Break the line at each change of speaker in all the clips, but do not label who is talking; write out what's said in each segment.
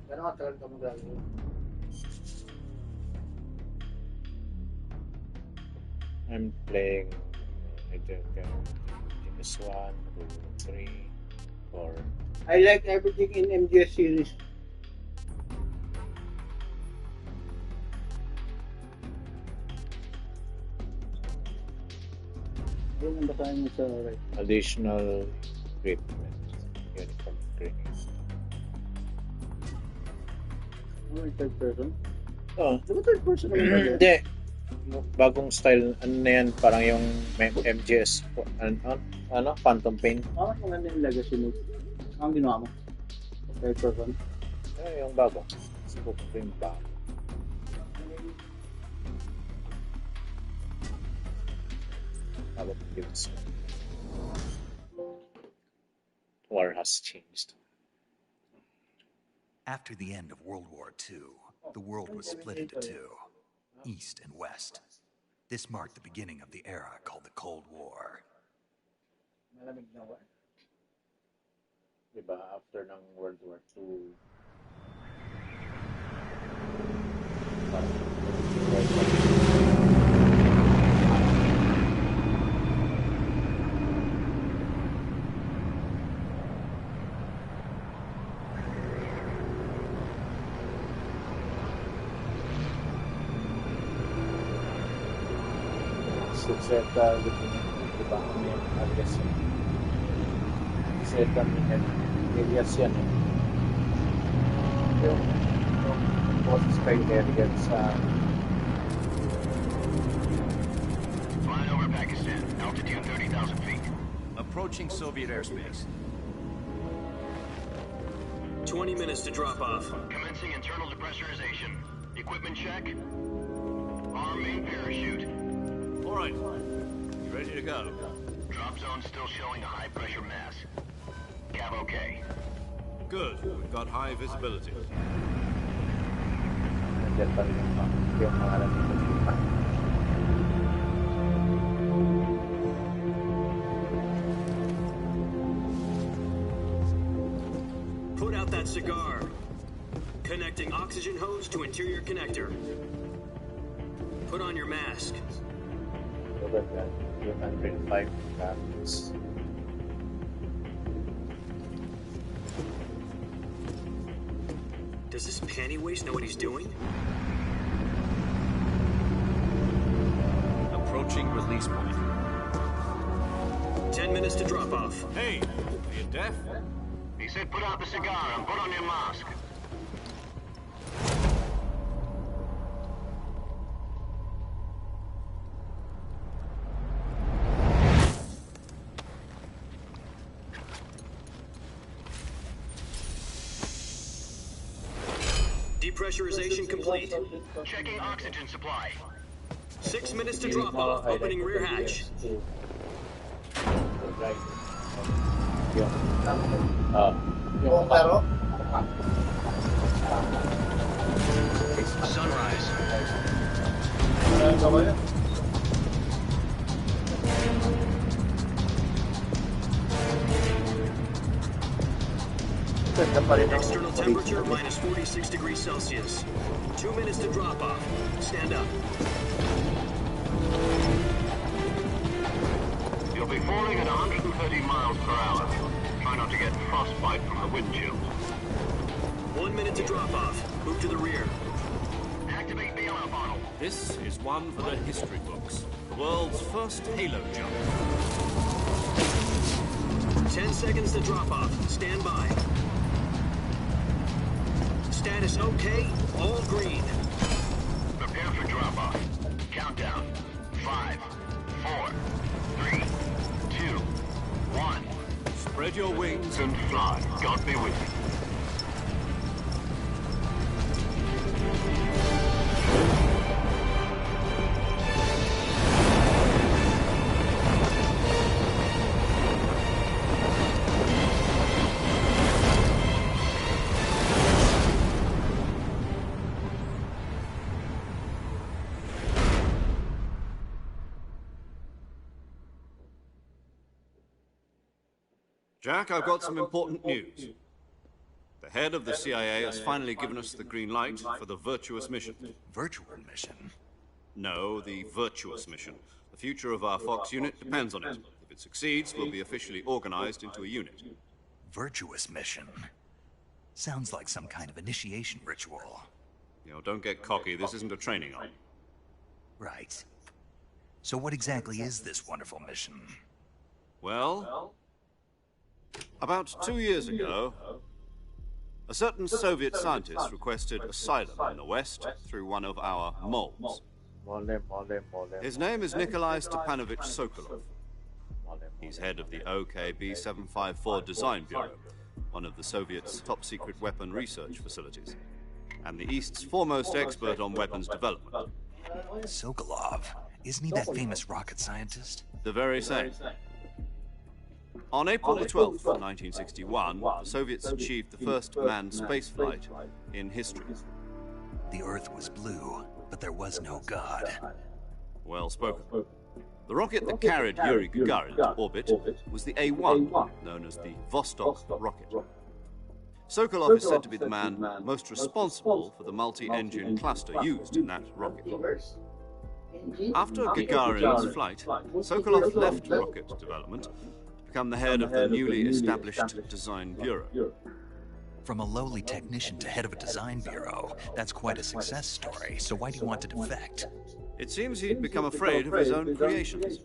Gano'n katagal ka magagawa?
I'm playing MGS1, 2, 3, 4.
I like everything in MGS series. Yun ang basahin mo sa right.
Additional equipment. Uniform grenades.
Oh, third person?
Oh,
Di ba third person naman ba yan?
hindi. Bagong style, ano na yan, parang yung MGS, ano, Phantom Pain.
Ah, yung ano yung legacy mo. Ang ginawa mo? Third person?
Yung bago. Subok ko yung bago. Bago games. War has changed.
After the end of World War II, the world was split into two, East and West. This marked the beginning of the era called the Cold War.
Malamig na war.
Diba, after ng World War II, Seta diba may address yun. Seta may areas yan eh. Yung bosses criteria sa
Flying over Pakistan, altitude 30,000 feet.
Approaching Soviet airspace.
20 minutes to drop off.
Commencing internal depressurization. Equipment check. Arm main parachute.
All right. You ready to go?
Drop zone still showing a high pressure mass. Cav okay.
Good. We've got high visibility.
nandiyan pa rin yung pangalan nito.
Put out that cigar. Connecting oxygen hose to interior connector. Put on your mask.
So that 205 grams.
Does this panty waste know what he's doing?
Approaching release point.
10 minutes to drop off.
Hey, are you deaf?
He said put out the cigar and put on your mask.
Depressurization complete.
Checking oxygen supply.
6 minutes to drop off. Opening rear hatch.
Yung laro?
Sunrise.
External temperature minus 46 degrees Celsius. 2 minutes to drop off. Stand up.
You'll be falling at 130 miles per hour. Try not to get frostbite from the wind chill.
1 minute to drop off. Move to the rear.
Activate bailout bottle.
This is one for the history books. The world's first halo jump.
10 seconds to drop off. Stand by. Status okay. All green.
Prepare for drop-off. Countdown. 5, 4, 3, 2, 1.
Spread your wings
And fly. God be with you.
Jack, I've got some important news. The The head of the CIA has finally given us the green light for the virtuous mission.
Virtual mission?
No, the virtuous mission. The future of our Fox unit depends on it. If it succeeds, we'll be officially organized into a unit.
Virtuous mission? Sounds like some kind of initiation ritual.
You know, don't get cocky. This isn't a training arm.
Right. So what exactly is this wonderful mission?
Well, about 2 years ago, a certain Soviet scientist requested asylum in the West through one of our moles. His name is Nikolai Stepanovich Sokolov. He's head of the OKB 754 Design Bureau, one of the Soviets' top-secret weapon research facilities, and the East's foremost expert on weapons development.
Sokolov? Isn't he that famous rocket scientist?
The very same. On April the 12th, 1961, the Soviets achieved the first manned spaceflight in history.
The Earth was blue, but there was no God.
Well spoken. The rocket that carried Yuri Gagarin to orbit was the A-1, known as the Vostok rocket. Sokolov is said to be the man most responsible for the multi-engine cluster used in that rocket. After Gagarin's flight, Sokolov left rocket development to become the head of the newly established Design Bureau.
From a lowly technician to head of a design bureau, that's quite a success story, so why do you want to defect?
It seems he'd become afraid of his own creations.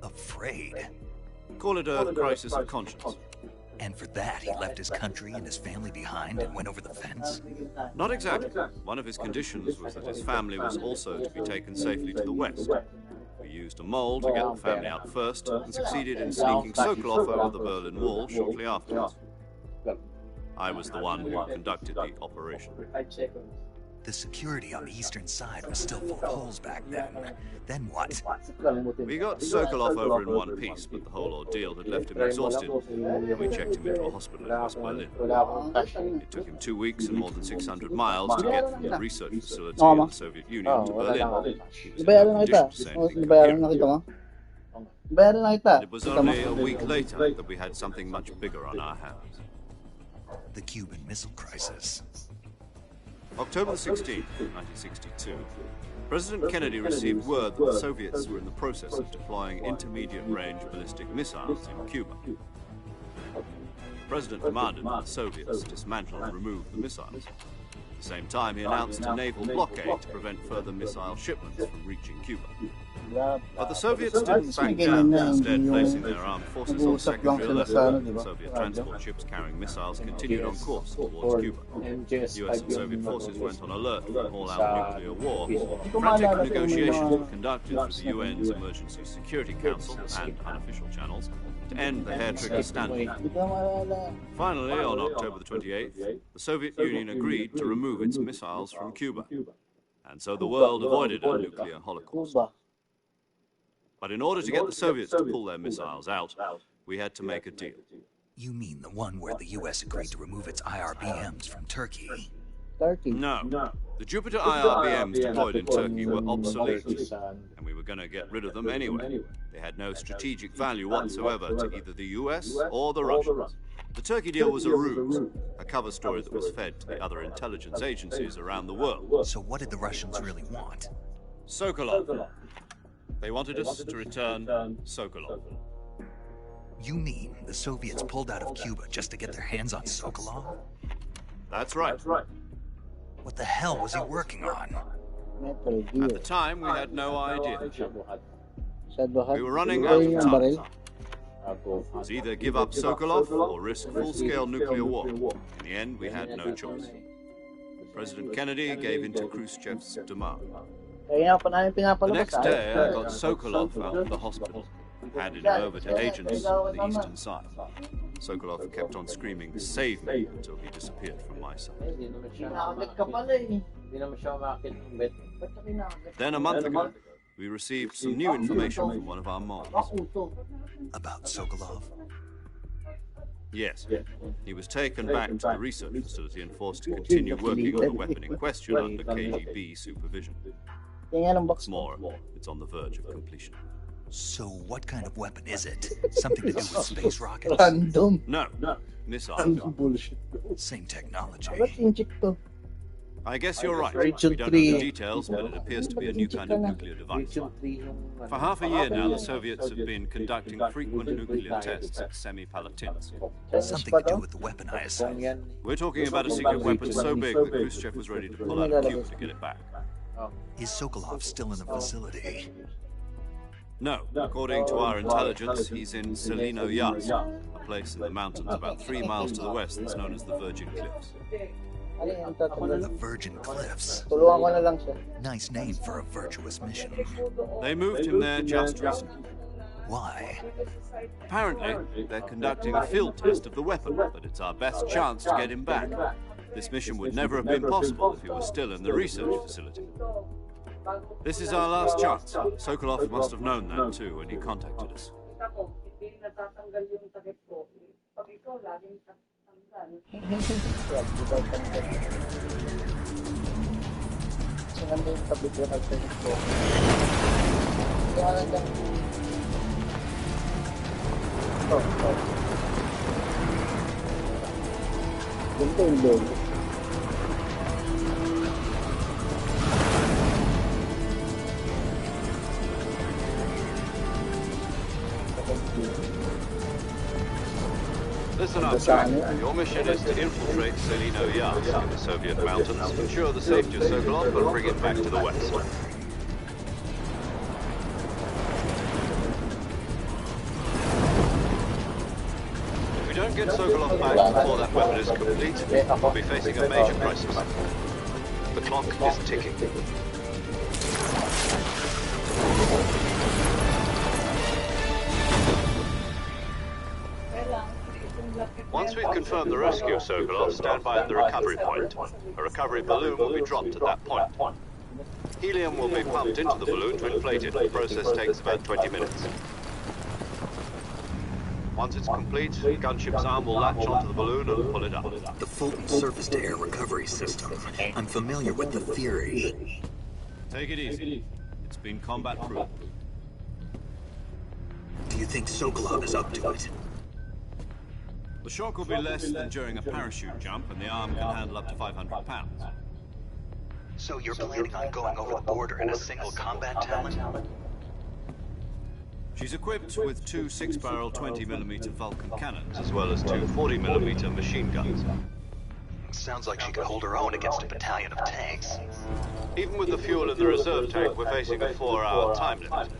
Afraid?
Call it a crisis of conscience.
And for that, he left his country and his family behind and went over the fence?
Not exactly. One of his conditions was that his family was also to be taken safely to the West. We used a mole to get the family out first, and succeeded in sneaking Sokolov over the Berlin Wall shortly afterwards. I was the one who conducted the operation.
The security on the eastern side was still full of holes back then. Then what?
We got Sokolov over in one piece, but the whole ordeal had left him exhausted. We checked him into a hospital in West Berlin. It took him 2 weeks and more than 600 miles to get from the research facility in the Soviet Union to Berlin. He was in no condition to say anything coherent. And it was only a week later that we had something much bigger on our hands.
The Cuban Missile Crisis.
October 16, 1962, President Kennedy received word that the Soviets were in the process of deploying intermediate-range ballistic missiles in Cuba. The President demanded that the Soviets dismantle and remove the missiles. At the same time, he announced a naval blockade to prevent further missile shipments from reaching Cuba. But the Soviets didn't back down, instead placing their armed forces on secondary alert. Soviet transport ships carrying missiles continued on course towards Cuba. US and Soviet forces went on alert for an all-out nuclear war. Frantic negotiations were conducted through the UN's Emergency Security Council and unofficial channels to end the hair-trigger standoff. Finally, on October the 28th, the Soviet Union agreed to remove its missiles from Cuba. And so the world avoided a nuclear holocaust. But in order to get the Soviets to pull their missiles out, we had to make a deal.
You mean the one where the US agreed to remove its IRBMs from Turkey?
No. The Jupiter IRBMs deployed in Turkey were obsolete, and we were going to get rid of them anyway. They had no strategic value whatsoever to either the US or the Russians. The Turkey deal was a ruse, a cover story that was fed to the other intelligence agencies around the world.
So what did the Russians really want?
Sokolov. They wanted us to return Sokolov.
You mean the Soviets pulled out of Cuba just to get their hands on Sokolov?
That's right.
What the hell was he working on?
At the time, we had no idea. We were running out of time. It was either give up Sokolov or risk full-scale nuclear war. In the end, we had no choice. President Kennedy gave in to Khrushchev's demand. The next day, I got Sokolov out of the hospital, handed him over to agents on the eastern side. Sokolov kept on screaming, "Save me," until he disappeared from my sight. Then a month ago, we received some new information from one of our moles.
About Sokolov?
Yes. He was taken back to the research facility and forced to continue working on the weapon in question under KGB supervision. What's more, it's on the verge of completion.
So what kind of weapon is it? Something to do with space rockets?
Random.
No, missiles.
Random bullshit.
Same technology.
Ba't inject to?
I guess you're right.
Rachel
We don't know
3.
the details, but it appears to be a new kind of nuclear device. For half a year now, the Soviets have been conducting frequent nuclear tests at Semipalatinsk.
Something to do with the weapon, I assume.
We're talking about a secret weapon so big that Khrushchev was ready to pull out of Cuba to get it back.
Is Sokolov still in the facility?
No, according to our intelligence, he's in Selino Yaz, a place in the mountains about 3 miles to the west that's known as the Virgin Cliffs.
The Virgin Cliffs.
Tulungan ko na lang siya.
Nice name for a virtuous mission.
They moved him there just recently.
Why?
Apparently, they're conducting a field test of the weapon, but it's our best chance to get him back. This mission would never have been possible if he was still in the research facility. This is our last chance. Sokolov must have known that too when he contacted us.
Ganito yung logo.
Listen up, Jack. Your mission is to infiltrate Selino Yaz in the Soviet mountains, ensure the safety of Sokolov, and bring it back to the west. If we don't get Sokolov back before that weapon is complete, we'll be facing a major crisis. The clock is ticking. Once we've confirmed the rescue of Sokolov, stand by at the recovery point. A recovery balloon will be dropped at that point. Helium will be pumped into the balloon to inflate it. The process takes about 20 minutes. Once it's complete, the gunship's arm will latch onto the balloon and pull it up.
The Fulton surface-to-air recovery system. I'm familiar with the theory.
Take it easy. It's been combat proven.
Do you think Sokolov is up to it?
The shock will be less than during a parachute jump, and the arm can handle up to 500 pounds.
So you're planning on going over the border in a single combat talon?
She's equipped with 2 6-barrel 20mm Vulcan cannons, as well as 2 40mm machine guns.
Sounds like she could hold her own against a battalion of tanks.
Even with the fuel in the reserve tank, we're facing a 4-hour time limit.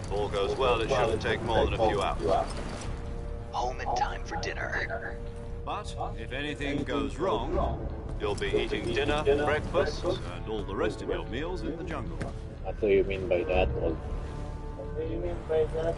If all goes well, it shouldn't take more than a few hours.
Home in time for dinner.
But if anything goes wrong, you'll be eating dinner, breakfast, and all the rest of your meals in the jungle.
What do you mean by that?
What do you mean by that?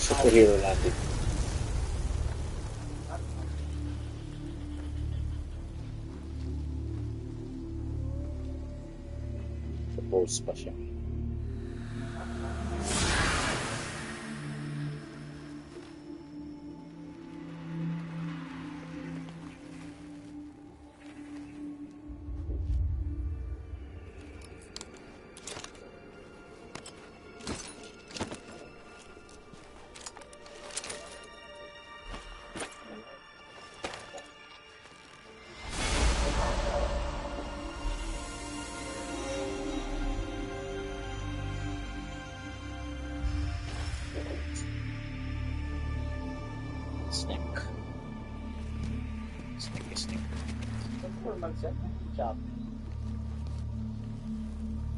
Superhero natin. Suppose pa siya. Snake.
Performance yan. Chop.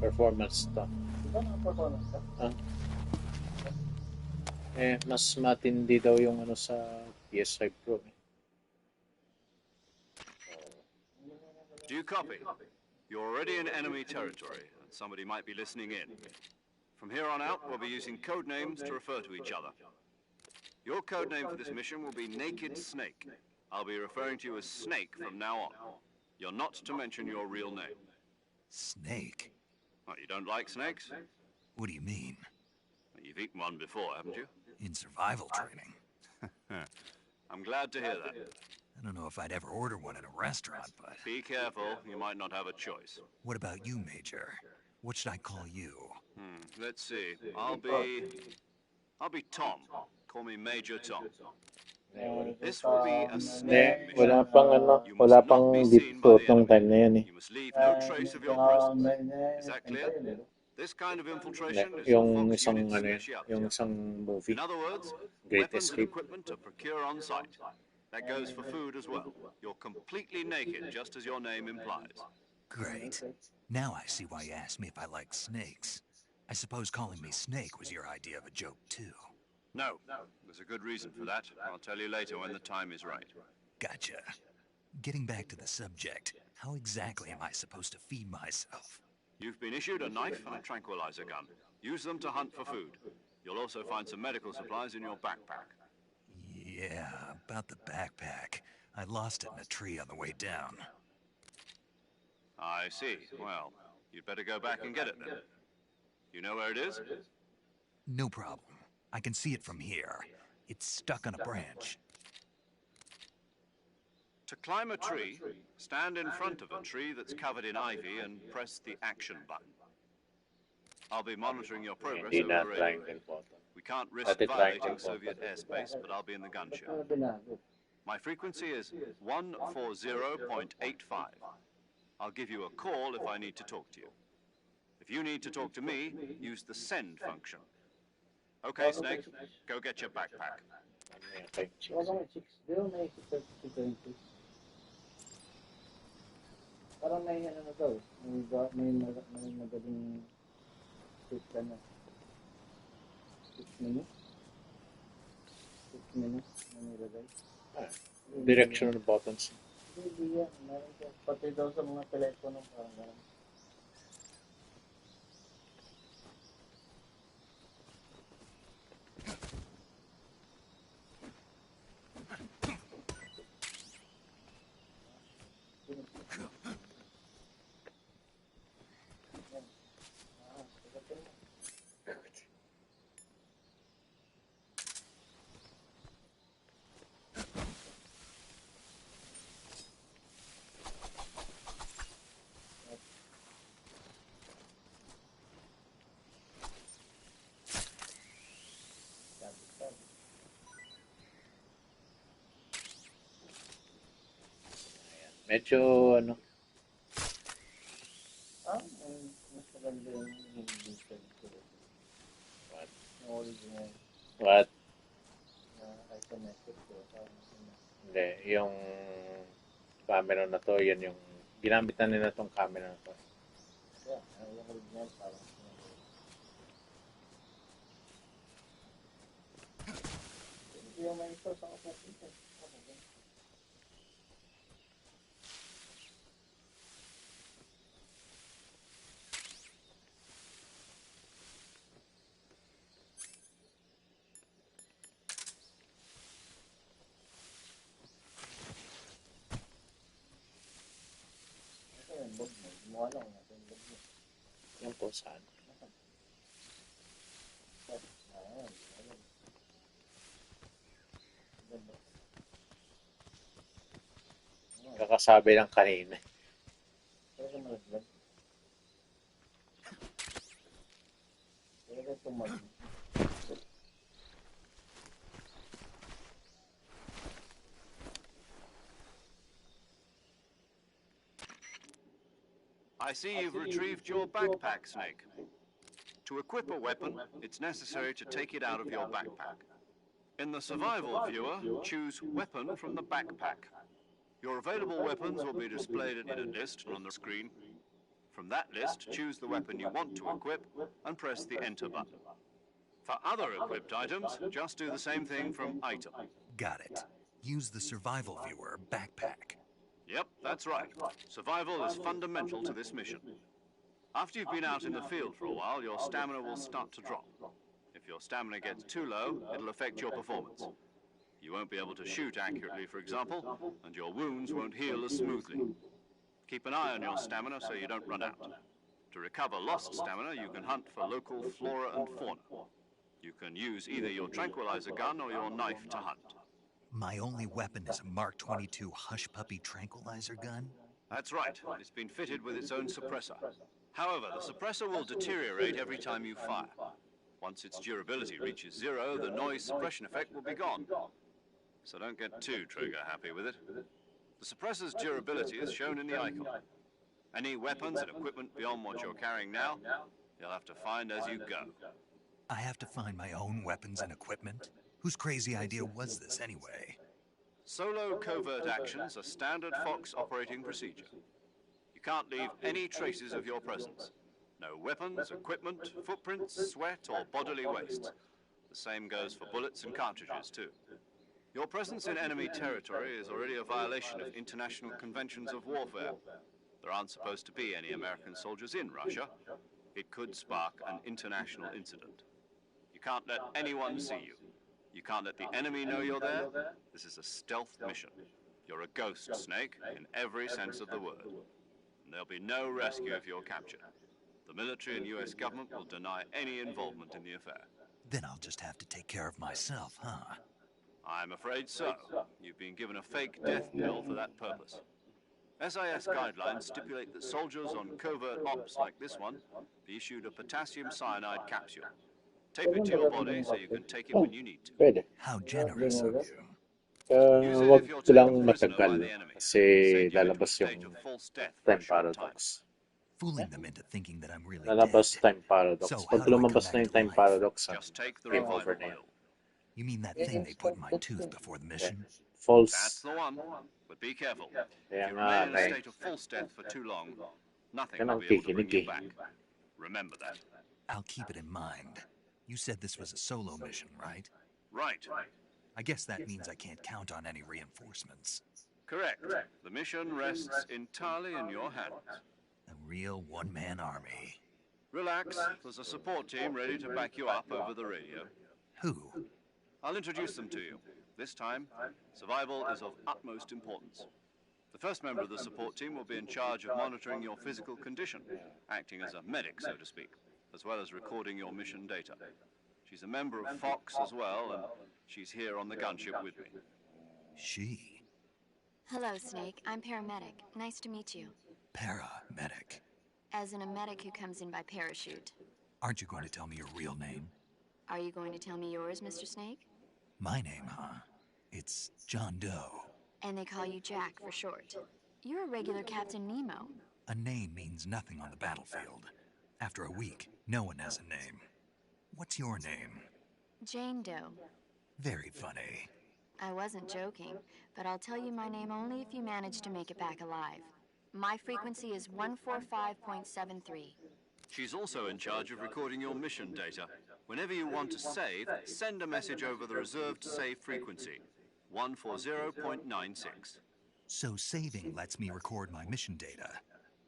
Performance stuff.
Diba na performance yan?
Mas matindi daw yung ano sa PS5 Pro.
Do you copy? You're already in enemy territory, and somebody might be listening in. From here on out, we'll be using code names to refer to each other. Your code name for this mission will be Naked Snake. I'll be referring to you as Snake from now on. You're not to mention your real name.
Snake?
What, you don't like snakes?
What do you mean?
You've eaten one before, haven't you?
In survival training?
I'm glad to hear that.
I don't know if I'd ever order one at a restaurant, but...
Be careful, you might not have a choice.
What about you, Major? What should I call you?
Let's see. I'll be Tom. Call me Major Tom. This will be a
Hindi,
snake mission.
wala pang wala pang dito nung time na yan eh.
You must leave no trace of your presence. Is that clear? This kind of infiltration is
Yung
Fox
isang
unit's
ano yun,
specialty.
yung isang movie.
In other words,
Great
weapons and
Escape.
equipment to procure on site. That goes for food as well. You're completely naked, just as your name implies.
Great. Now I see why you asked me if I like snakes. I suppose calling me Snake was your idea of a joke, too.
No, there's a good reason for that. I'll tell you later when the time is right.
Gotcha. Getting back to the subject, how exactly am I supposed to feed myself?
You've been issued a knife and a tranquilizer gun. Use them to hunt for food. You'll also find some medical supplies in your backpack.
Yeah, about the backpack. I lost it in a tree on the way down.
I see. Well, you'd better go back and get it then. You know where it is?
No problem. I can see it from here. It's stuck on a branch.
To climb a tree, stand in front of a tree that's covered in ivy and press the action button. I'll be monitoring your progress
Hindi
over
na
the radio.
triangle photo.
We can't risk
Dati
violating
triangle
Soviet
photo.
airspace, but I'll be in the gun show.
Ano binago?
My frequency is 140.85. I'll give you a call if I need to talk to you. If you need to talk to me, use the send function. Okay, Snake, go get your backpack.
Ano yan, kay Chicks?
Wala may chicks. Di ba may chicken chicks? Parang may ano na daw. May magaling chicks ka na. 6 minutes? 6 minutes na nilagay.
Directional buttons.
Hindi yan. Meron ka. Pati daw sa mga telepono parang gano'n.
Medyo ano,
Mas maganda yung hindi ko.
what?
Yung original
What?
na isometric ko.
Hindi, yung camera na to, yan yung ginamit na nila tong camera na to.
Yeah, yung original parang ito yung may ito sa kapatid. Ito yung log mo. Gumawa lang natin yung log mo.
Yung po saan?
Ayan. Ganda.
Kakasabi lang kanina.
Talaga malaglag. Talaga tumag.
I see you've retrieved your backpack, Snake. To equip a weapon, it's necessary to take it out of your backpack. In the survival viewer, choose Weapon from the backpack. Your available weapons will be displayed in a list on the screen. From that list, choose the weapon you want to equip and press the Enter button. For other equipped items, just do the same thing from Item.
Got it. Use the survival viewer backpack.
Yep, that's right. Survival is fundamental to this mission. After you've been out in the field for a while, your stamina will start to drop. If your stamina gets too low, it'll affect your performance. You won't be able to shoot accurately, for example, and your wounds won't heal as smoothly. Keep an eye on your stamina so you don't run out. To recover lost stamina, you can hunt for local flora and fauna. You can use either your tranquilizer gun or your knife to hunt.
My only weapon is a Mark 22 Hush Puppy tranquilizer gun?
That's right. It's been fitted with its own suppressor. However, the suppressor will deteriorate every time you fire. Once its durability reaches 0, the noise suppression effect will be gone. So don't get too trigger happy with it. The suppressor's durability is shown in the icon. Any weapons and equipment beyond what you're carrying now, you'll have to find as you go.
I have to find my own weapons and equipment? Whose crazy idea was this anyway?
Solo covert actions are standard Fox operating procedure. You can't leave any traces of your presence. No weapons, equipment, footprints, sweat, or bodily wastes. The same goes for bullets and cartridges, too. Your presence in enemy territory is already a violation of international conventions of warfare. There aren't supposed to be any American soldiers in Russia. It could spark an international incident. You can't let anyone see you. You can't let the enemy know you're there. This is a stealth mission. You're a ghost, Snake, in every sense of the word. And there'll be no rescue if you're captured. The military and US government will deny any involvement in the affair.
Then I'll just have to take care of myself, huh?
I'm afraid so. You've been given a fake death pill for that purpose. SIS guidelines stipulate that soldiers on covert ops like this one be issued a potassium cyanide capsule. Tape it to your body so you can take it when you need to.
Pwede.
How generous of you.
Use it
Wag
if you're
lang
taken prisoner by
matagal
the enemy.
kasi
Send you into a
lalabas
state
yung
of false death for a
time
short time.
paradox.
Fooling them into thinking that I'm really
Lalabas
dead.
time paradox.
So,
Pag
how do I come
lumabas
back
na yung
to
time
life?
paradox,
Just take the
game
revival
over na yun.
pill.
You mean that thing they put in my tooth before the mission?
That's
False.
the one. But be careful. If
Kaya
you
nga,
remain in a
kay.
state of false death for too long, nothing
Yan
will
ang
be able to bring
kikinig
you
eh.
back. Remember that.
I'll keep it in mind. You said this was a solo mission, right?
Right.
I guess that means I can't count on any reinforcements.
Correct. The mission rests entirely in your hands.
A real one-man army.
Relax. There's a support team ready to back you up over the radio.
Who?
I'll introduce them to you. This time, survival is of utmost importance. The first member of the support team will be in charge of monitoring your physical condition, acting as a medic, so to speak, as well as recording your mission data. She's a member of Fox as well, and she's here on the gunship with me.
She.
Hello, Snake. I'm paramedic. Nice to meet you.
Paramedic.
As in a medic who comes in by parachute.
Aren't you going to tell me your real name?
Are you going to tell me yours, Mr. Snake?
My name, huh? It's John Doe.
And they call you Jack for short. You're a regular Captain Nemo.
A name means nothing on the battlefield. After a week, no one has a name. What's your name?
Jane Doe.
Very funny.
I wasn't joking, but I'll tell you my name only if you manage to make it back alive. My frequency is 145.73.
She's also in charge of recording your mission data. Whenever you want to save, send a message over the reserved save frequency, 140.96.
So saving lets me record my mission data.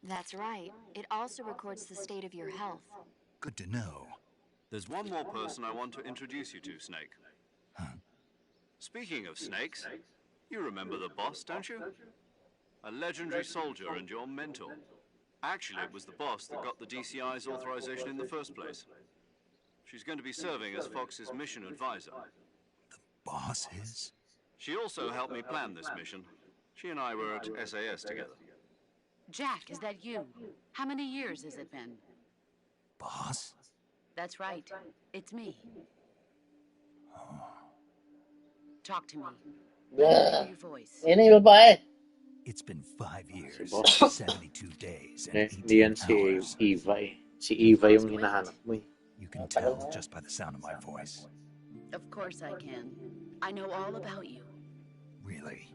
That's right. It also records the state of your health.
Good to know.
There's one more person I want to introduce you to, Snake.
Huh?
Speaking of snakes, you remember the boss, don't you? A legendary soldier and your mentor. Actually, it was the boss that got the DCI's authorization in the first place. She's going to be serving as Fox's mission advisor.
The boss is?
She also helped me plan this mission. She and I were at SAS together.
Jack, is that you? How many years has it been?
Boss?
That's right. It's me. Talk to me. Let me hear your voice.
Yan yung babae.
It's been 5 years,
boss.
72 days, and
Hindi
18
yan si
hours.
Eva eh. Si Eva yung hinahanap mo eh.
You can tell just by the sound of my voice.
Of course I can. I know all about you.
Really?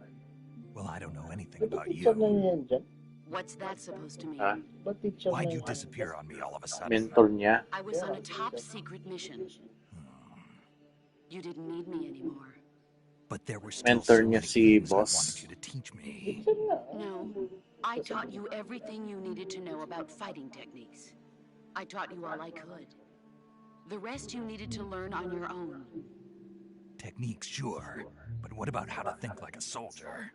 Well, I don't know anything
Ba't
about
teacher na
you.
yan dyan?
What's that supposed to mean?
Ha?
Ba't teacher
Why'd
na
you
yan?
disappear on me all of a sudden?
Mentor niya.
I was on a top secret mission. You didn't need me anymore.
But there were still
Mentor
so
niya
many
si
things I
boss.
wanted you to teach me.
Teacher na.
No, I taught you everything you needed to know about fighting techniques. I taught you all I could. The rest you needed to learn on your own.
Techniques, sure. But what about how to think like a soldier?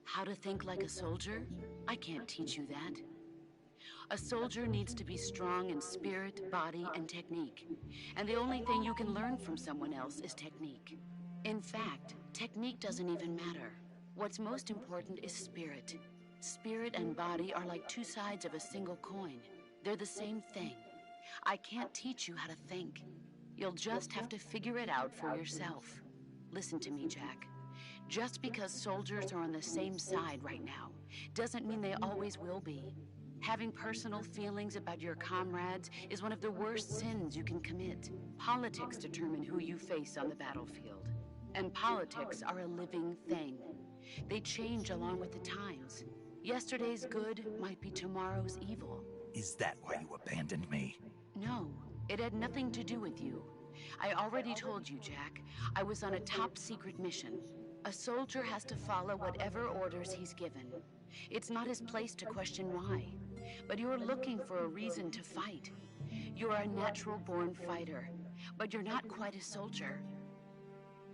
How to think like a soldier? I can't teach you that. A soldier needs to be strong in spirit, body, and technique. And the only thing you can learn from someone else is technique. In fact, technique doesn't even matter. What's most important is spirit. Spirit and body are like two sides of a single coin. They're the same thing. I can't teach you how to think. You'll just have to figure it out for yourself. Listen to me, Jack. Just because soldiers are on the same side right now doesn't mean they always will be. Having personal feelings about your comrades is one of the worst sins you can commit. Politics determine who you face on the battlefield. And politics are a living thing. They change along with the times. Yesterday's good might be tomorrow's evil.
Is that why you abandoned me?
No, it had nothing to do with you. I already told you, Jack. I was on a top-secret mission. A soldier has to follow whatever orders he's given. It's not his place to question why. But you're looking for a reason to fight. You're a natural-born fighter, but you're not quite a soldier.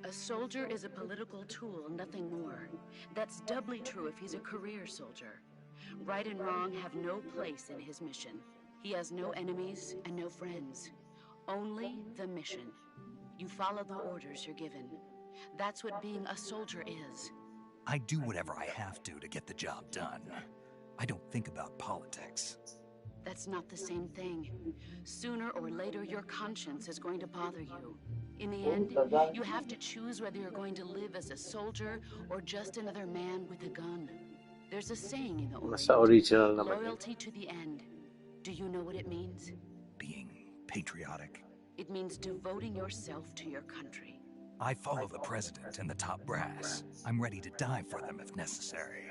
A soldier is a political tool, nothing more. That's doubly true if he's a career soldier. Right and wrong have no place in his mission. He has no enemies and no friends. Only the mission. You follow the orders you're given. That's what being a soldier is.
I do whatever I have to get the job done. I don't think about politics.
That's not the same thing. Sooner or later, your conscience is going to bother you. In the end, you have to choose whether you're going to live as a soldier or just another man with a gun. There's a saying in the
Mas sa original naman yun.
loyalty to the end. Do you know what it means?
Being patriotic.
It means devoting yourself to your country.
I follow the president and the top brass. I'm ready to die for them if necessary.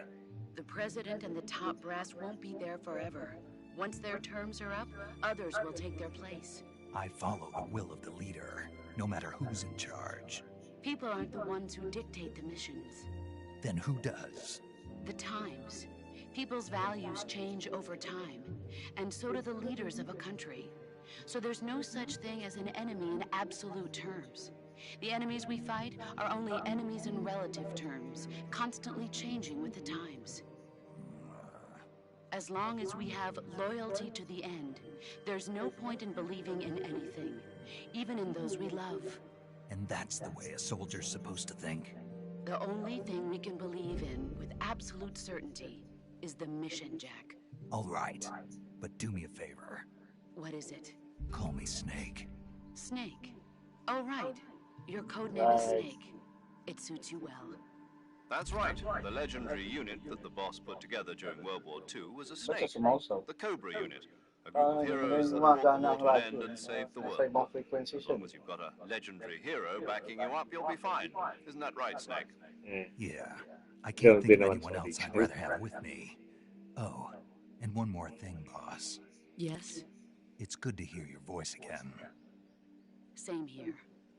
The president and the top brass won't be there forever. Once their terms are up, others will take their place.
I follow the will of the leader, no matter who's in charge.
People aren't the ones who dictate the missions.
Then who does?
The times. People's values change over time, and so do the leaders of a country. So there's no such thing as an enemy in absolute terms. The enemies we fight are only enemies in relative terms, constantly changing with the times. As long as we have loyalty to the end, there's no point in believing in anything, even in those we love.
And that's the way a soldier's supposed to think?
The only thing we can believe in with absolute certainty is the mission, Jack.
All right, but do me a favor.
What is it?
Call me Snake.
Snake. Oh, right. Your code name is Snake. It suits you well.
That's right. The legendary unit that the boss put together during World War II was a snake.
sumausap.
The Cobra unit. A group of heroes that
gumagana
fought the
ang
war to an
radyo.
end and saved the
Nasa
world.
ibang frequency
As
siya.
long as you've got a legendary hero backing you up, you'll be fine. Isn't that right, Snake?
Yeah, I
Pero
can't think
di
of
naman
anyone
sa
else I'd
original.
rather have with me. Oh, and one more thing, boss.
Yes?
It's good to hear your voice again.
Same here.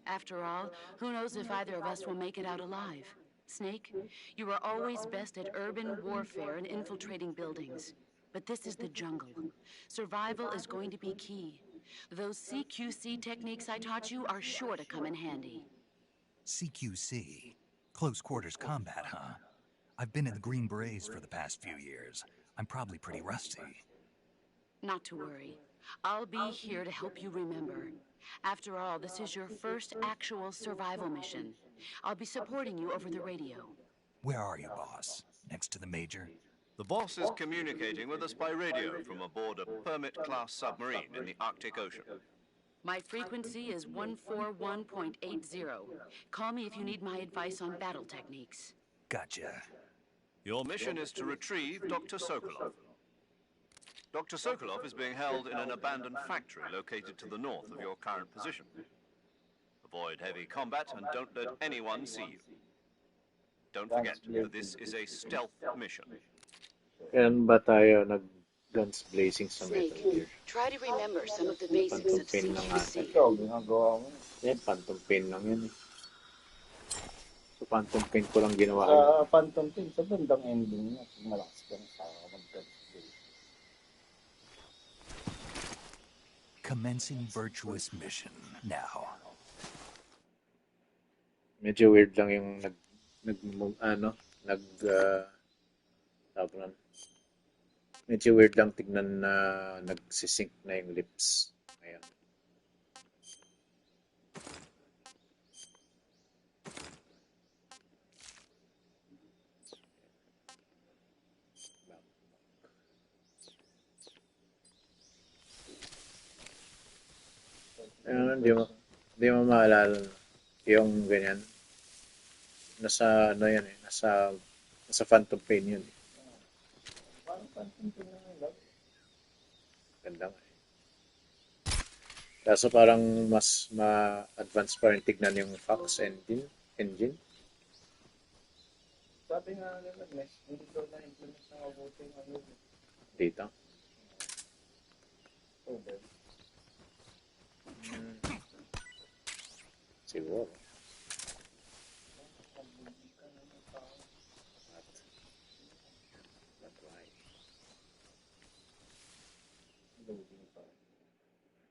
After all, who knows if either of us will make it out alive? Snake, you are always best at urban warfare and infiltrating buildings. But this is the jungle. Survival is going to be key. Those CQC techniques I taught you are sure to come in handy.
CQC? Close quarters combat, huh? I've been in the Green Berets for the past few years. I'm probably pretty rusty.
Not to worry. I'll be here to help you remember. After all, this is your first actual survival mission. I'll be supporting you over the radio.
Where are you, boss? Next to the Major?
The boss is communicating with us by radio from aboard a Permit-class submarine in the Arctic Ocean.
My frequency is 141.80. Call me if you need my advice on battle techniques.
Gotcha.
Your mission is to retrieve Dr. Sokolov. Dr. Sokolov is being held in an abandoned factory located to the north of your current position. Avoid heavy combat and don't let anyone see you. Don't forget that this is a stealth mission.
Yan ba tayo nag-guns blazing sa Metal
Snake,
Gear?
try to remember some of the basics of
Phantom pain lang ata.
CQC.
Ikaw, ginagawa mo.
Yan, phantom pain lang yan eh. So, phantom pain ko lang ginawa.
Sa Phantom Pain, sa bandang ending niya, malakas ka na sa mag-gun.
Commencing virtuous mission now.
Medyo weird lang yung tawag nun. Medyo weird lang tignan na nagsisync na yung lips. Ayan. Hindi mo maalala yung ganyan. Nasa ano yan eh, nasa Phantom Pain yun eh.
Parang pansin ko na lang.
Ganda nga eh. Kaso parang mas ma-advance pa rin tignan yung Fox engine.
Sabi nga nila, hindi ko na-implement na mabuti yung ano.
Dito.
Oh, well.
Siguro.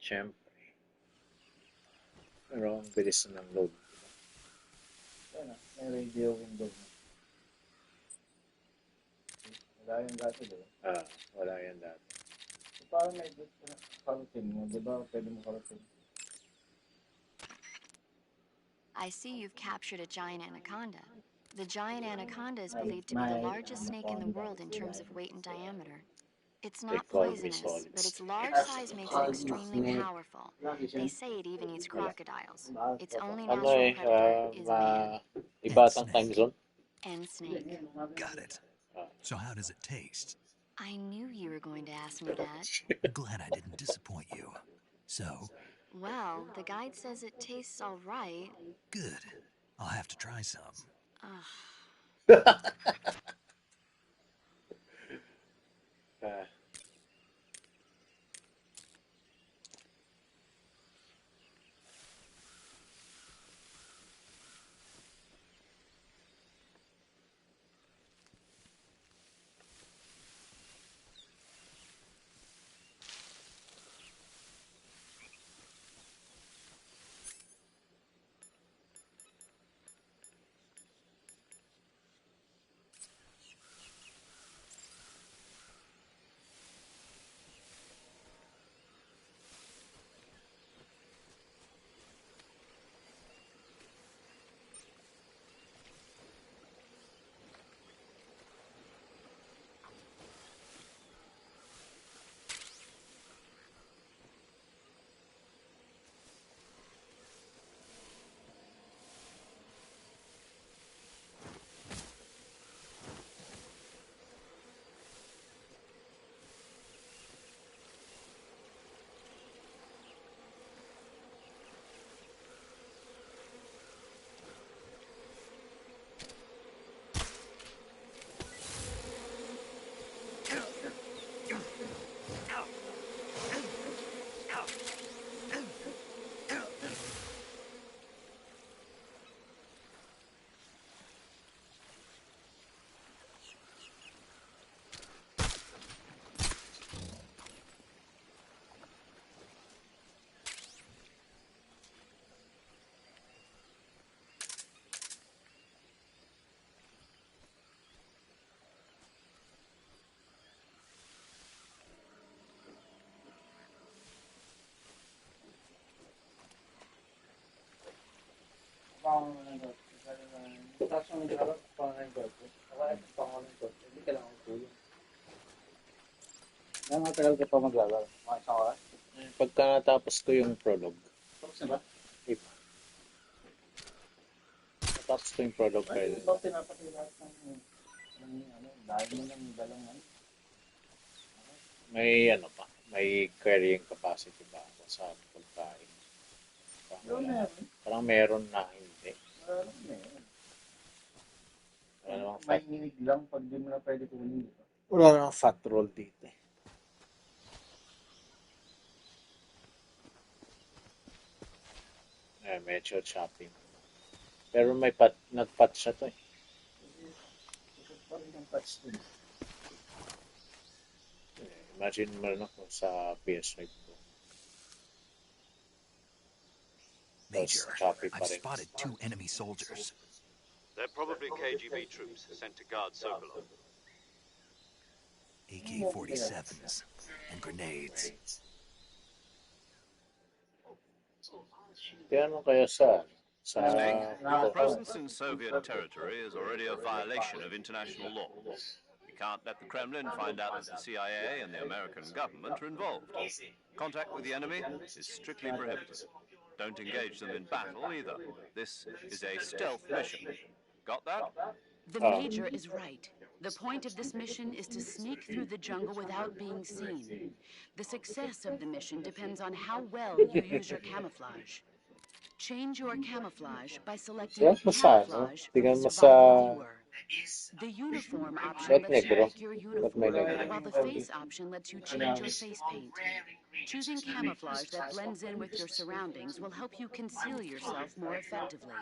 Siyempre. Pero ang bilis na ng load.
Yan na, may radio window na. Wala yung dati doon.
Wala yan dati.
So, parang may karutin mo, di ba? Pwede mo karutin.
I see you've captured a giant anaconda. The giant anaconda is believed to be the largest snake in the world in terms of weight and diameter. It's not poisonous, but its large size makes it extremely powerful. They say it even eats crocodiles. Its only natural predator is man.
Ibatang time zone.
And snake.
Got it. So how does it taste?
I knew you were going to ask me that.
Glad I didn't disappoint you. So?
Well, the guide says it tastes all right.
Good. I'll have to try some.
Tapos yung harap, pangalan ko. Ako ay pangalan ko. Hindi kailangan ko yun. Nang matagal ka pa maglalaro? Mga isang oras?
Pagka natapos ko yung prologue.
Tapos na ba?
Iba. Natapos ko yung prologue
Ay,
kayo.
hindi ba pinapatilat ng dahil mo ng dalang ano?
May pa. May carrying capacity ba ako sa pagkain? Parang meron na hindi. Wala namang
May hinig lang pag di mo na pwede kunin.
Wala namang fat roll dito eh. Medyo chopping. Pero may nag-pat siya to eh. Imagine mo na kung sa PS5 ko.
Major,
copy pa
I've
rin.
spotted 2 enemy soldiers.
They're probably KGB troops sent to guard Sokolov.
AK-47s and grenades.
Kaya kaya sa
Snake, your presence in Soviet territory is already a violation of international law. We can't let the Kremlin find out that the CIA and the American government are involved. Contact with the enemy is strictly prohibited. Don't engage them in battle either. This is a stealth mission. Got that?
The Major is right. The point of this mission is to sneak through the jungle without being seen. The success of the mission depends on how well you use your camouflage. Change your camouflage by selecting
Yan mo sa ano?
Camouflage from the
Tingnan mo sa
Survival Viewer. The Uniform option
ba't
lets you
negro?
pick your
Ba't may
uniform,
negro?
while the Face option lets you change your face paint. Choosing camouflage that blends in with your surroundings will help you conceal yourself more effectively.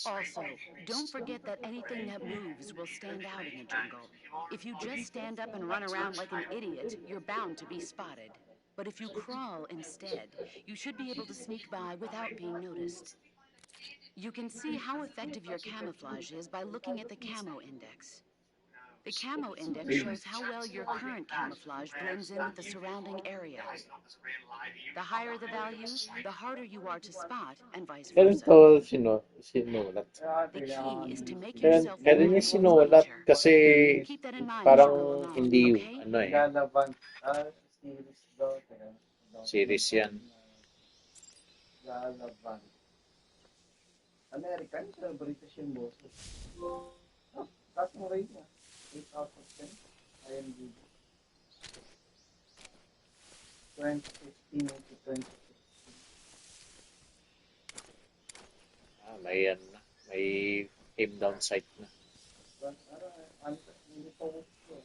Also, don't forget that anything that moves will stand out in the jungle. If you just stand up and run around like an idiot, you're bound to be spotted. But if you crawl instead, you should be able to sneak by without being noticed. You can see how effective your camouflage is by looking at the Camo Index. The Camo Index shows how well your current camouflage blends in with the surrounding area. The higher the value, the harder you are to spot, and vice versa.
Ganito sinulat.
The key is to make
Kaya,
yourself
kaya niya
vulnerable to
sinulat
nature.
kasi
Keep that in mind as you
parang
go along,
hindi
okay?
ano eh.
Galaban. Series daw.
Series yan.
Galaban. American, pero British yung boses. Taas mo rate niya. 8 out of 10. IMDb. 2015 to 2016.
May yan na. May aim down sight na.
Hindi pa work ko.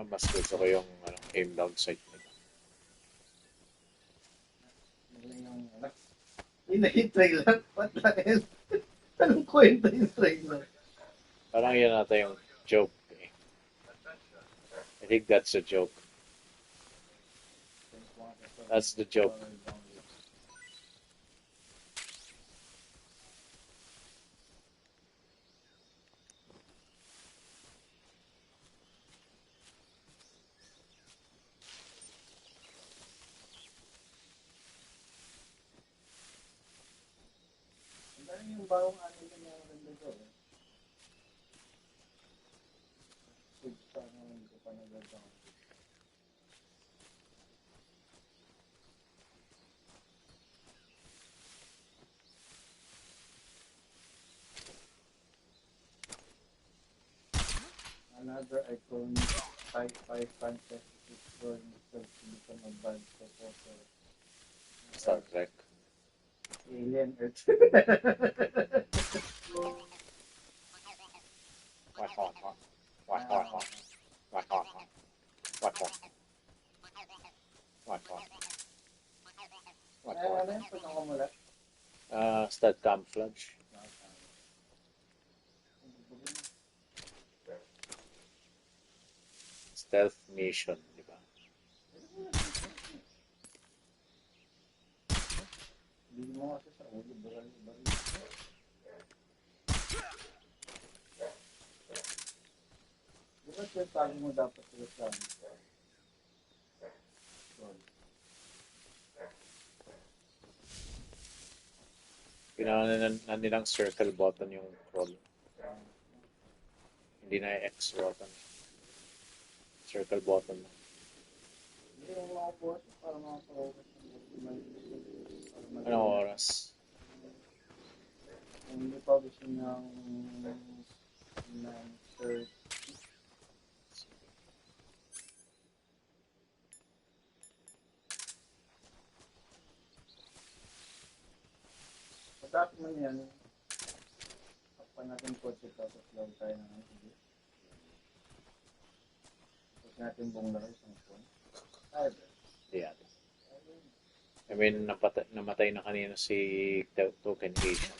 Mas gusto ko yung aim down sight nila.
Yung trailer? What the hell? Anong kwenta yung trailer?
Parang yun nata yung joke eh. I think that's a joke. That's the joke.
Yung bagong anime na maganda doon. Hindi ko pa nagagawa. Another iconic sci-fi fantasy exploring itself to become a bad supporter.
Star Trek.
Alien Earth.
Stealth camouflage. Stealth mission, di ba?
Hindi mo kasi sa ulo, baril. Diba sinasabi mo dapat sila sa amin?
Ginawa na nilang circle button yung crawl. Hindi na X button. Circle button.
Hindi yung mga boss para mga progress.
Anong oras?
Hindi pa gusto ng 9:30. Pagkatapos mo yan, pa natin kotse tapos lang tayo ng natin buong laro isang phone. Ay,
Di yata. I mean, namatay na kanina si Token Asian.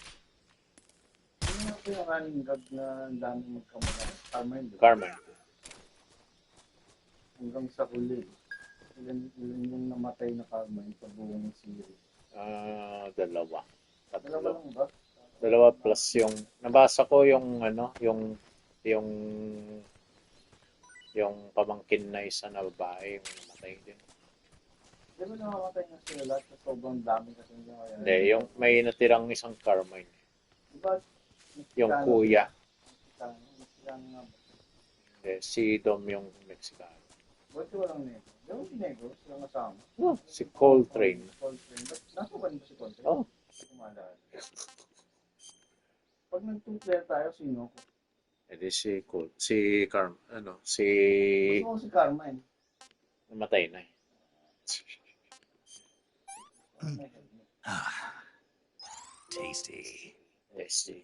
Ano nga po yung running gag na ang daming magkamala? Carmine, di ba?
Carmen.
Hanggang sa huli. Ilan yung namatay na Carmine sa buong series?
Dalawa.
Dalawa lang ba?
Dalawa plus yung nabasa ko yung yung pamangkin na isa na babae yung namatay din.
Di ba namamatay na sila lahat sa sobrang dami kasi nila kaya?
Hindi, yung may natirang isang Carmine.
Diba?
Yung kuya.
Mexicano nga ba?
Hindi, si Dom yung Mexicano.
Ba't walang negro? Di ba si negro? Sila kasama?
Oh, si Coltrane.
Coltrane. Nasa ba ba si Coltrane?
Oh.
Kumalala. Pag nag-2-player tayo, sino ko?
Edi si
Gusto ko si Carmine.
namatay na eh.
Tasty.
Tasty.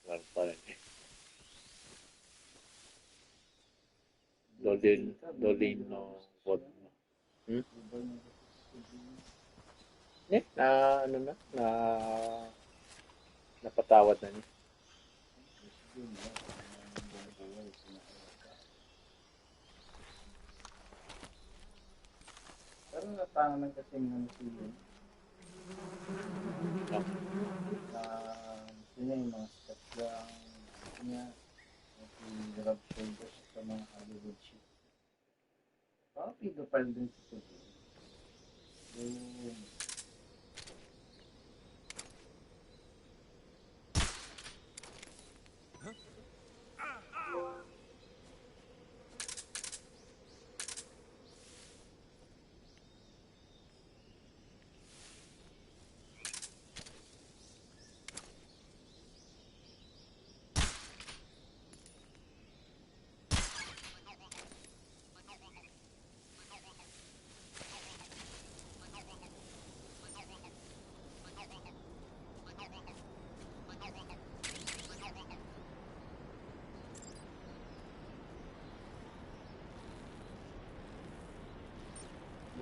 Laro pa rin eh. Dolino Vodno. Napatawad na niya.
Pero natangan kasi ng sila. Yun yung mga steps lang niya. Si Rob Shoulders sa mga Hollywood shit. Baka pedophile din si Tuloy.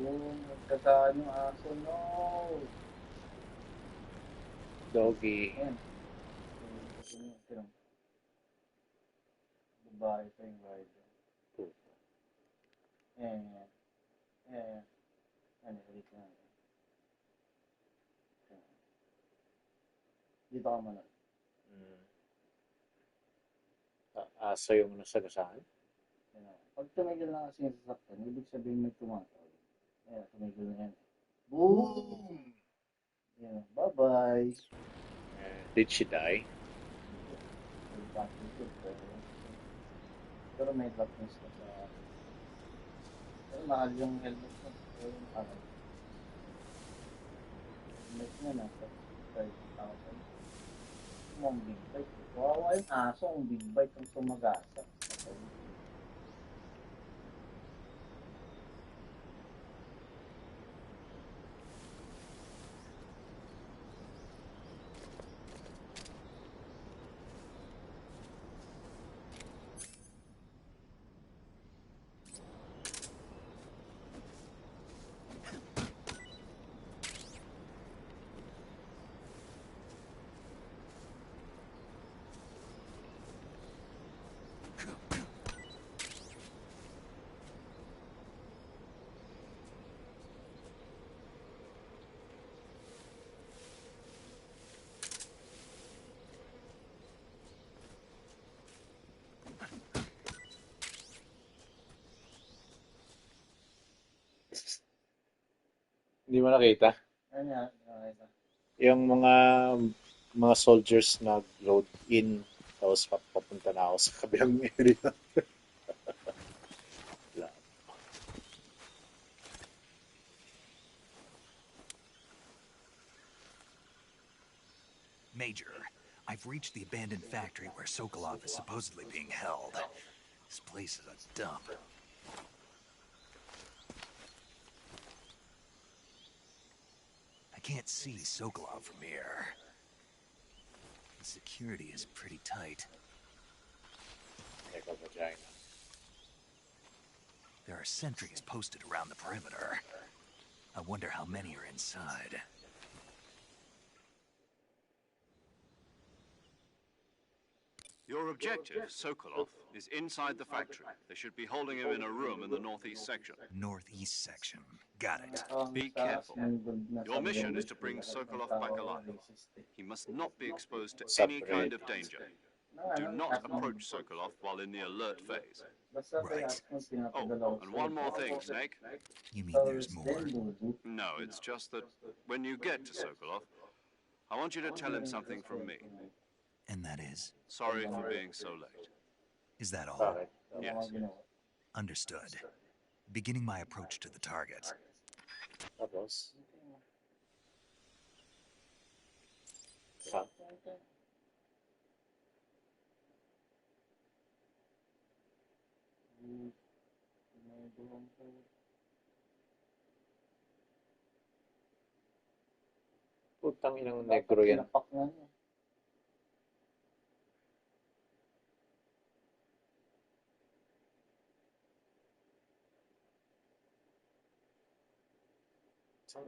Nagkasaan yung aso, no!
Doggy.
Ayan. Babae pa yung rider. Ayan. Ano, ulit na. Dito ka muna.
Aso yung nasagasaan?
Pag tumigil na kasi yung sasaktan, ibig sabihin may tumatawag. Ayan, tumigil na yan. Boom! Yeah, bye-bye!
Did she die?
Pero may blackness ka sa... Pero mahal yung helmet mo. Pero yung mahal. Helmet niya nasa 30,000. Ang big bike. Kawawa yung aso, ang big bike ang sumagasa.
Hindi mo nakita?
Ano yan? Nakita.
Yung mga soldiers nag-load in tapos papunta na ako sa kabilang area.
Major, I've reached the abandoned factory where Sokolov is supposedly being held. This place is a dump. I can't see Sokolov from here. The security is pretty tight.
Teka, vagina.
There are sentries posted around the perimeter. I wonder how many are inside.
Your objective, Sokolov, is inside the factory. They should be holding him in a room in the northeast section.
Northeast section. Got it.
Be careful. Your mission is to bring Sokolov back alive. He must not be exposed to any kind of danger. Do not approach Sokolov while in the alert phase.
Right.
Oh, and one more thing, Snake.
You mean there's more?
No, it's just that when you get to Sokolov, I want you to tell him something from me.
And that is?
Sorry for being so late.
Is that all?
Yes.
Understood. Beginning my approach to the target.
Tapos, putang inang negro yan. Putang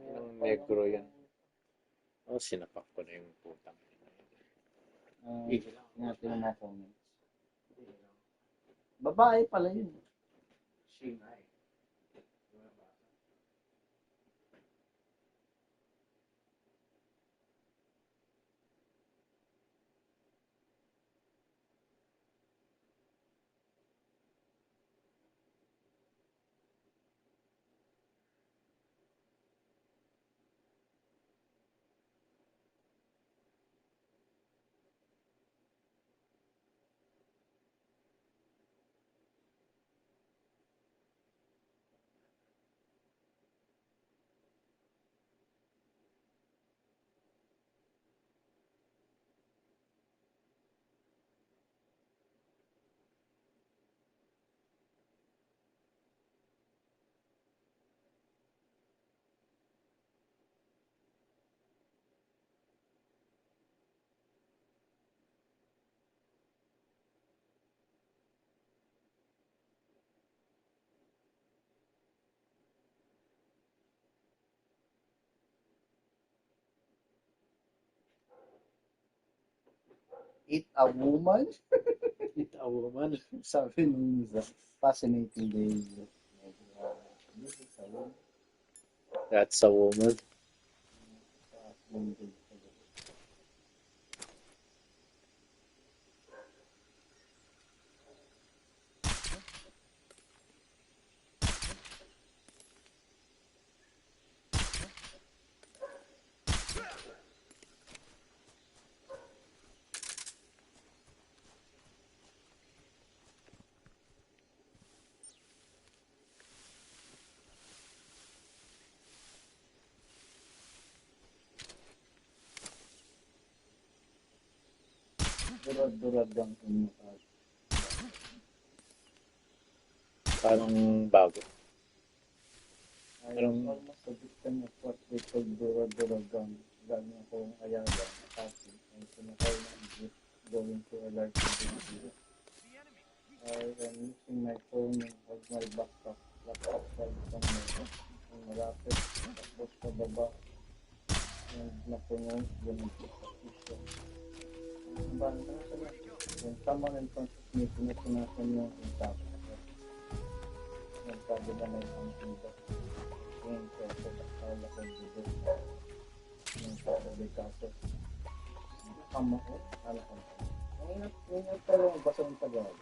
inang negro yan. Oh, sinapak ko na yung putang ina.
Natin na comments. Babae pala yun. Eat a woman?
Eat a woman.
Sabi nung isa, fascinating day. This is a woman.
That's a woman.
Fascinating. Durad-durad lang yung
Parang bago.
Anong almost a victim of what they call durad-durad lang. Galing akong ayaga, kasi ay sumakay ng jeep going to a large city. I am using my phone and hold my laptop side somewhere. Ang malapit, tapos pababa. And napuno, ganun sa piso. When someone in front of me, pinupunasan yung tap. Nagsabi na may something ba. Ngayon ko ako bakala ko dito. Yung sabi kaso. Kama ko, ala ko. Ang ingat pa lang basa ng Tagalog.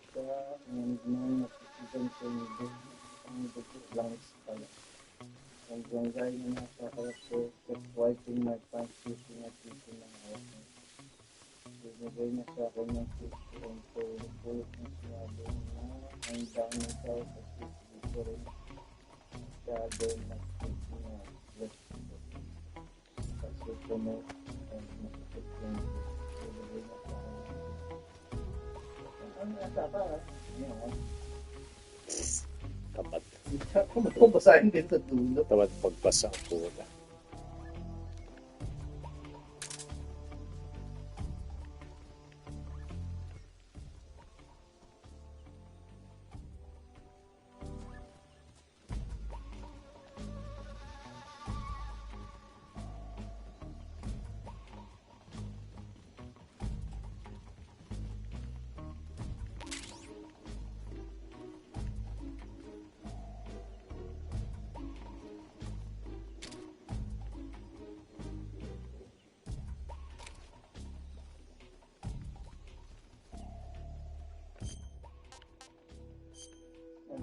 Kaya, nang napisigyan ko yung dugo lang pala. And yung guy na nasa harap ko, kept wiping my pants using a tissue ng hawak ko. Binigay na sa akin ng tissue and pulot ng sinabi na ang dami daw sa tissue ko rin. Kaya daw mag-tissue na rest ko. Kasi puno and masakit yung binigay na sa akin. Ano nasa pa? Ano?
Tamad.
Kung mababasahin din sa dulo.
Tamad pagbasa ang puta.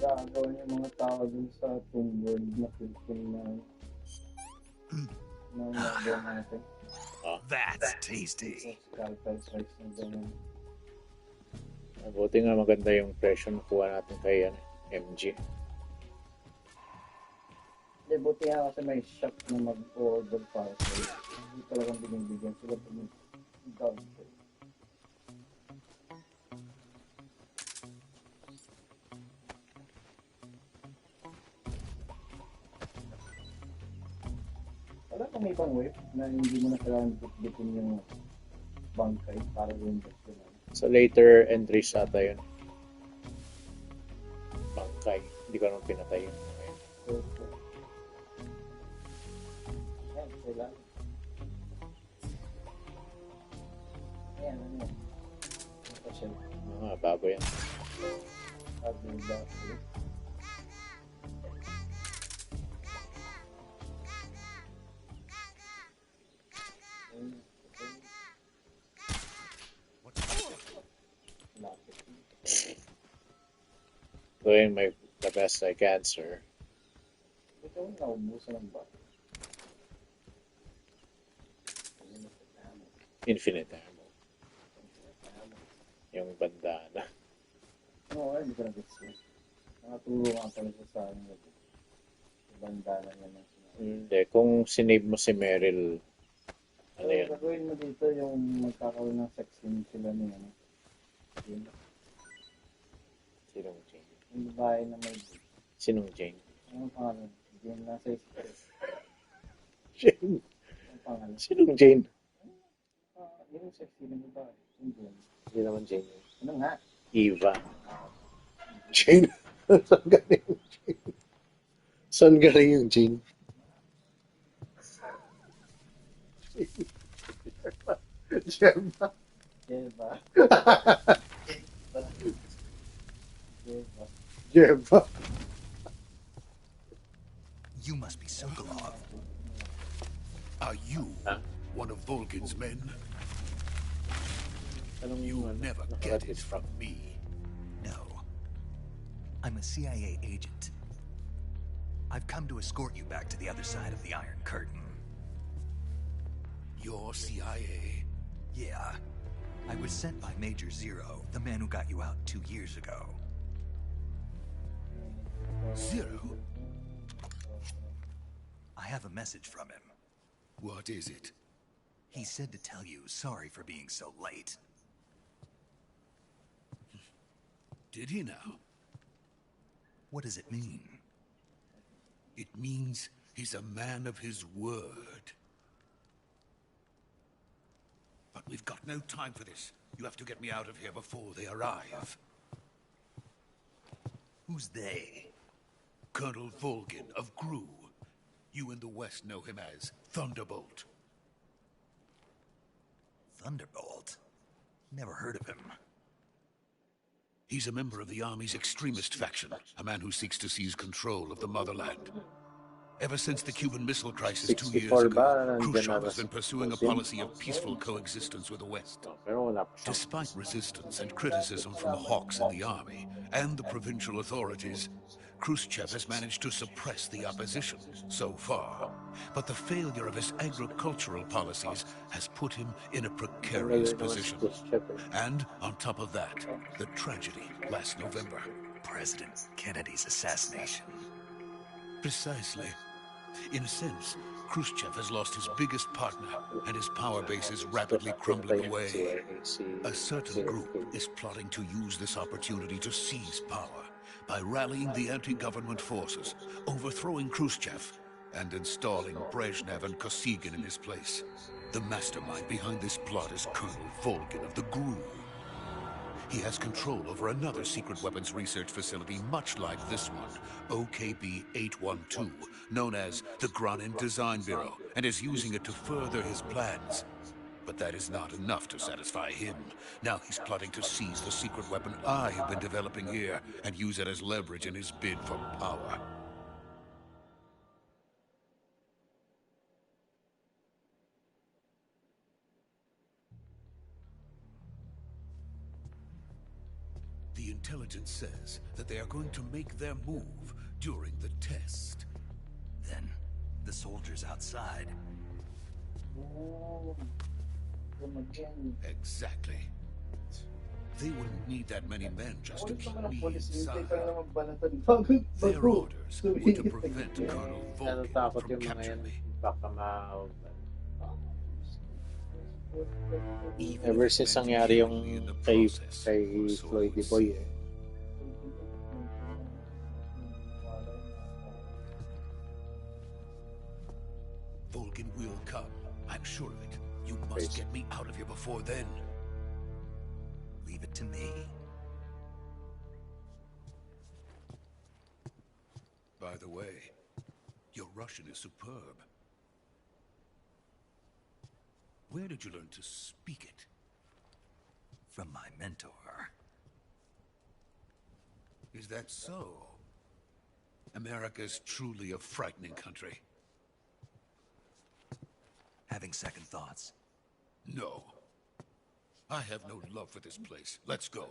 gagawin yung mga tao dun sa Tomb World na film na nagawa natin.
That's tasty.
Scalpel price na gano'n.
Buti nga maganda yung presyo nakuha natin kay MG.
Hindi, buti nga kasi may shop na mag-order para sa'yo. Hindi talagang binibigyan sila pag mag-downstay. Wala kang may ibang wave na hindi mo na kailangan bitbitin yung bangkay para i-invest yun.
So later entries ata yun. Bangkay. Hindi ko naman pinatay yun.
So, yan, kailangan. Ayan, ano yan? Kasi,
Bago yan.
sabi yung dati.
Doing the best I can, sir.
Ito yung naubusan ng ba?
Infinite ammo. Yung bandana.
Oo, hindi ko na-gets yun. Nakaturo nga pala siya sa akin ito. Yung bandana niya ng sinabi.
Hindi. Kung sinave mo si Meryl, ano yan?
Gagawin mo dito yung magkakaroon ng sex scene sila niya. Yun.
Sinong Jane?
Yung babae na may...
Sinong Jane?
Anong pangalan? Jane nasa isip.
Jane?
Anong pangalan?
Sinong Jane?
Yung sex scene ng babae. Yung Jane.
Hindi naman Jane.
Ano nga?
Eva. Jane? Saan galing yung Jane? Saan galing yung Jane? Jemma.
Jeva.
Jemma.
You must be Sokolov.
Are you one of Volgin's men? You'll never get it from me.
No. I'm a CIA agent. I've come to escort you back to the other side of the Iron Curtain.
You're CIA?
Yeah. I was sent by Major Zero, the man who got you out 2 years ago.
Zero?
I have a message from him.
What is it?
He said to tell you sorry for being so late.
Did he now?
What does it mean?
It means he's a man of his word. But we've got no time for this. You have to get me out of here before they arrive.
Who's they?
Colonel Volgin of GRU. You in the West know him as Thunderbolt.
Thunderbolt? Never heard of him.
He's a member of the Army's extremist faction, a man who seeks to seize control of the motherland. Ever since the Cuban Missile Crisis 2 years ago, Khrushchev has been pursuing a policy of peaceful coexistence with the West. Despite resistance and criticism from the hawks in the army and the provincial authorities, Khrushchev has managed to suppress the opposition so far. But the failure of his agricultural policies has put him in a precarious position. And on top of that, the tragedy last November.
President Kennedy's assassination.
Precisely. In a sense, Khrushchev has lost his biggest partner, and his power base is rapidly crumbling away. A certain group is plotting to use this opportunity to seize power by rallying the anti-government forces, overthrowing Khrushchev, and installing Brezhnev and Kosygin in his place. The mastermind behind this plot is Colonel Volgin of the GRU. He has control over another secret weapons research facility much like this one, OKB-812, known as the Granin Design Bureau, and is using it to further his plans. But that is not enough to satisfy him. Now he's plotting to seize the secret weapon I have been developing here and use it as leverage in his bid for power. The intelligence says that they are going to make their move during the test.
Then, the soldiers outside.
Oh.
Exactly. They wouldn't need that many men just to keep me inside. Their orders were to prevent Colonel Vulcan
Natatakot
from
yung mga yan.
capturing me.
Baka
Even
ever
if it
since
meant
nangyari yung
killing me in the
kay
process,
kay
so
Floyd
was-
Boy eh.
Vulcan will come. I'm sure of it. You must
Please.
get me out of here before then.
Leave it to me.
By the way, your Russian is superb. Where did you learn to speak it?
From my mentor.
Is that so? America's truly a frightening country.
Having second thoughts.
No. I have no love for this place. Let's go.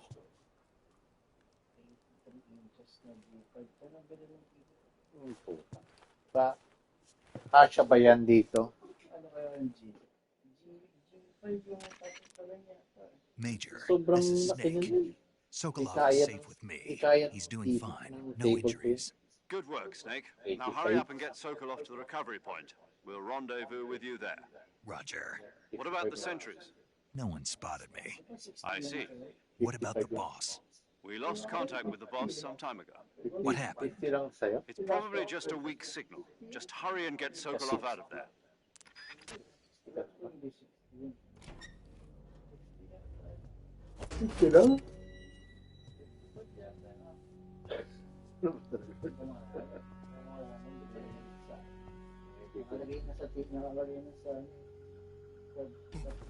Ba, kasya ba yan dito?
Ano kaya yung G? G5 yung pala niya.
Major,
Sobrang
this is
laki
Snake.
nun.
Sokolov
Ikayat-
is safe with me.
ikayat
He's doing
table
fine.
ng
No
table
injuries.
Good work, Snake.
85.
Now hurry up and get Sokolov to the recovery point. We'll rendezvous with you there.
Roger.
What about the sentries?
No one spotted me.
I see.
What about the boss?
We lost contact with the boss some time ago.
What happened?
50 lang sa'yo?
It's probably just a weak signal. Just hurry and get Sokolov out of there.
Ito lang?
Nakalagay na sa tip, nakalagay na sa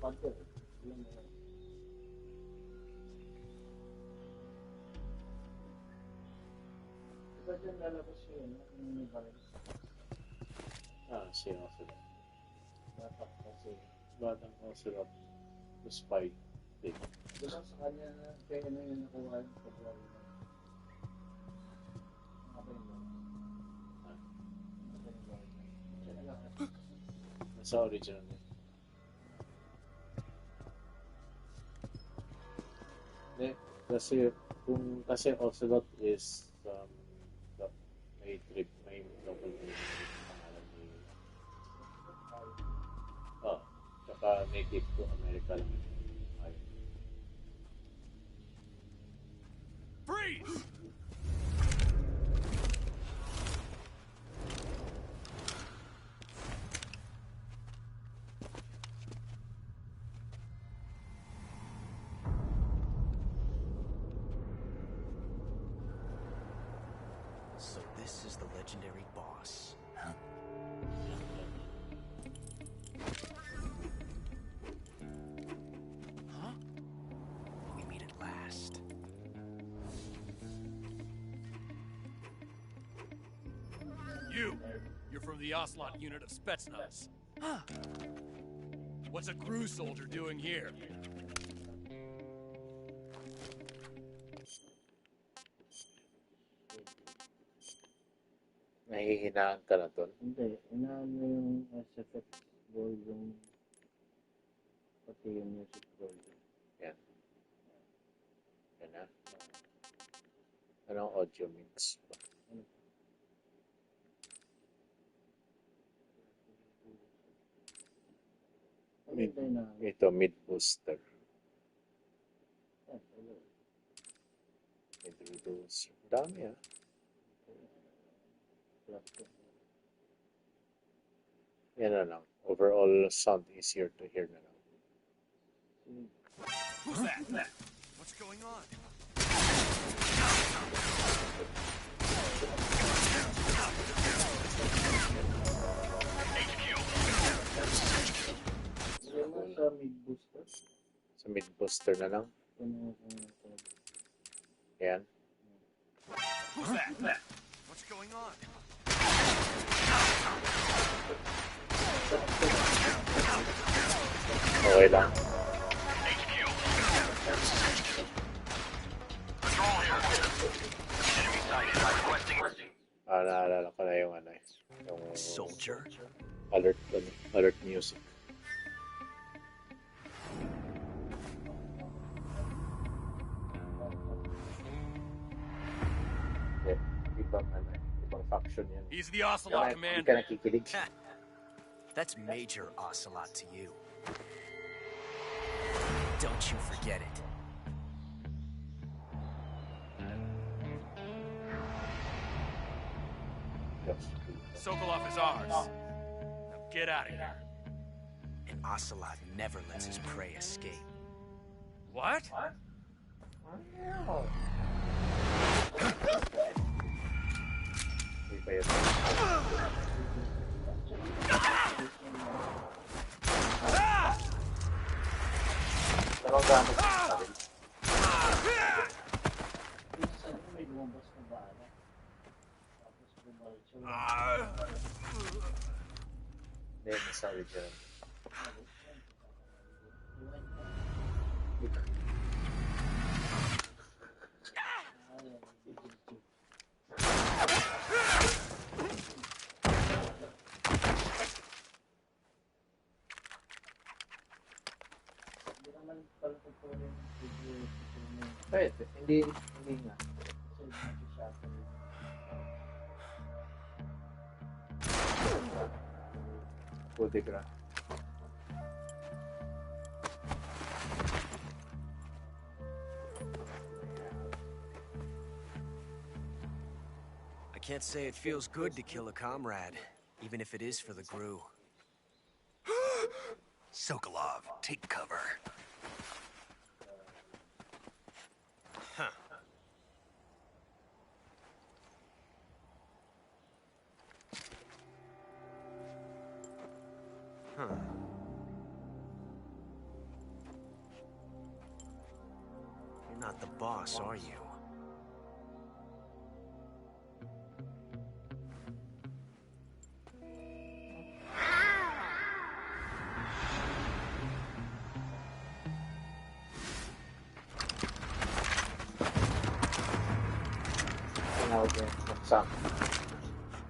pagod. Diba dyan lalabas yun? Yung may baril.
Ah, si Ocelot.
Dapat kasi.
Batang Ocelot. The spy. Thing.
Diba sa kanya, kaya na yun nakuha yung pagwari na. Ano ba yun? Ano ba yung baril? Siya na lang.
Nasa original niya. Hindi, kasi Ocelot is may trip, may double name pangalan ni tsaka native to America lang. Ayun.
Freeze!
So this is the legendary boss.
Huh?
Huh? We meet at last.
You're from the Ocelot unit of Spetsnaz.
Huh.
What's a crew soldier doing here?
Nahihinaan ka na doon.
Hindi, inaan mo yung SFX volume, pati yung music volume.
Yan. Yan na. Anong audio mix ba?
Ano yung dynamic?
Ito, mid booster. Mid reducer. Dami ah. Yan na lang. Overall sound easier to hear na lang.
Who's that? What's going on?
Yan mo sa mid-booster.
Sa mid booster na lang. Yan.
Who's that? What's going on?
Okay lang.
Control here.
sighted. Requesting.
Naalala ko na yung ano eh. Yung
Soldier?
alert music. Ibang faction yan.
He's the Ocelot
Hindi
commander.
ka nakikinig.
That's Major Ocelot to you. Don't you forget it.
Sokolov is ours. Now get out of here.
And Ocelot never lets his prey escape.
What?
Hindi pa yun. Anong gamit sa akin?
May lumabas na bala. Tapos bumalik siya.
Hindi, nasabi dyan. Pwede, hindi nga. Pwede ka.
I can't say it feels good to kill a comrade, even if it is for the GRU.
Sokolov, take cover.
Huh. Huh. You're not the boss, are you?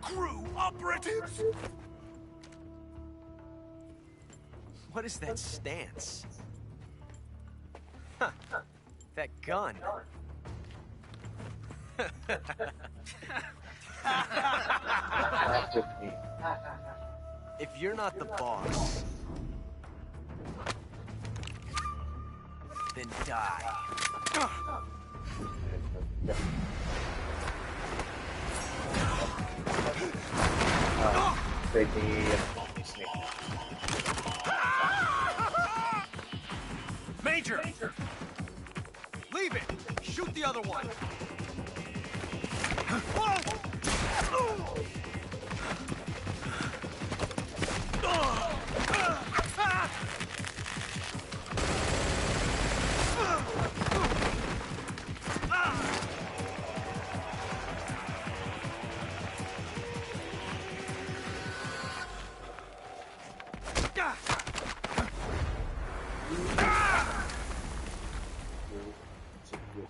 Crew operatives!
What is that stance? Huh. That gun. If you're not the boss, then die.
Major! Leave it! Shoot the other one!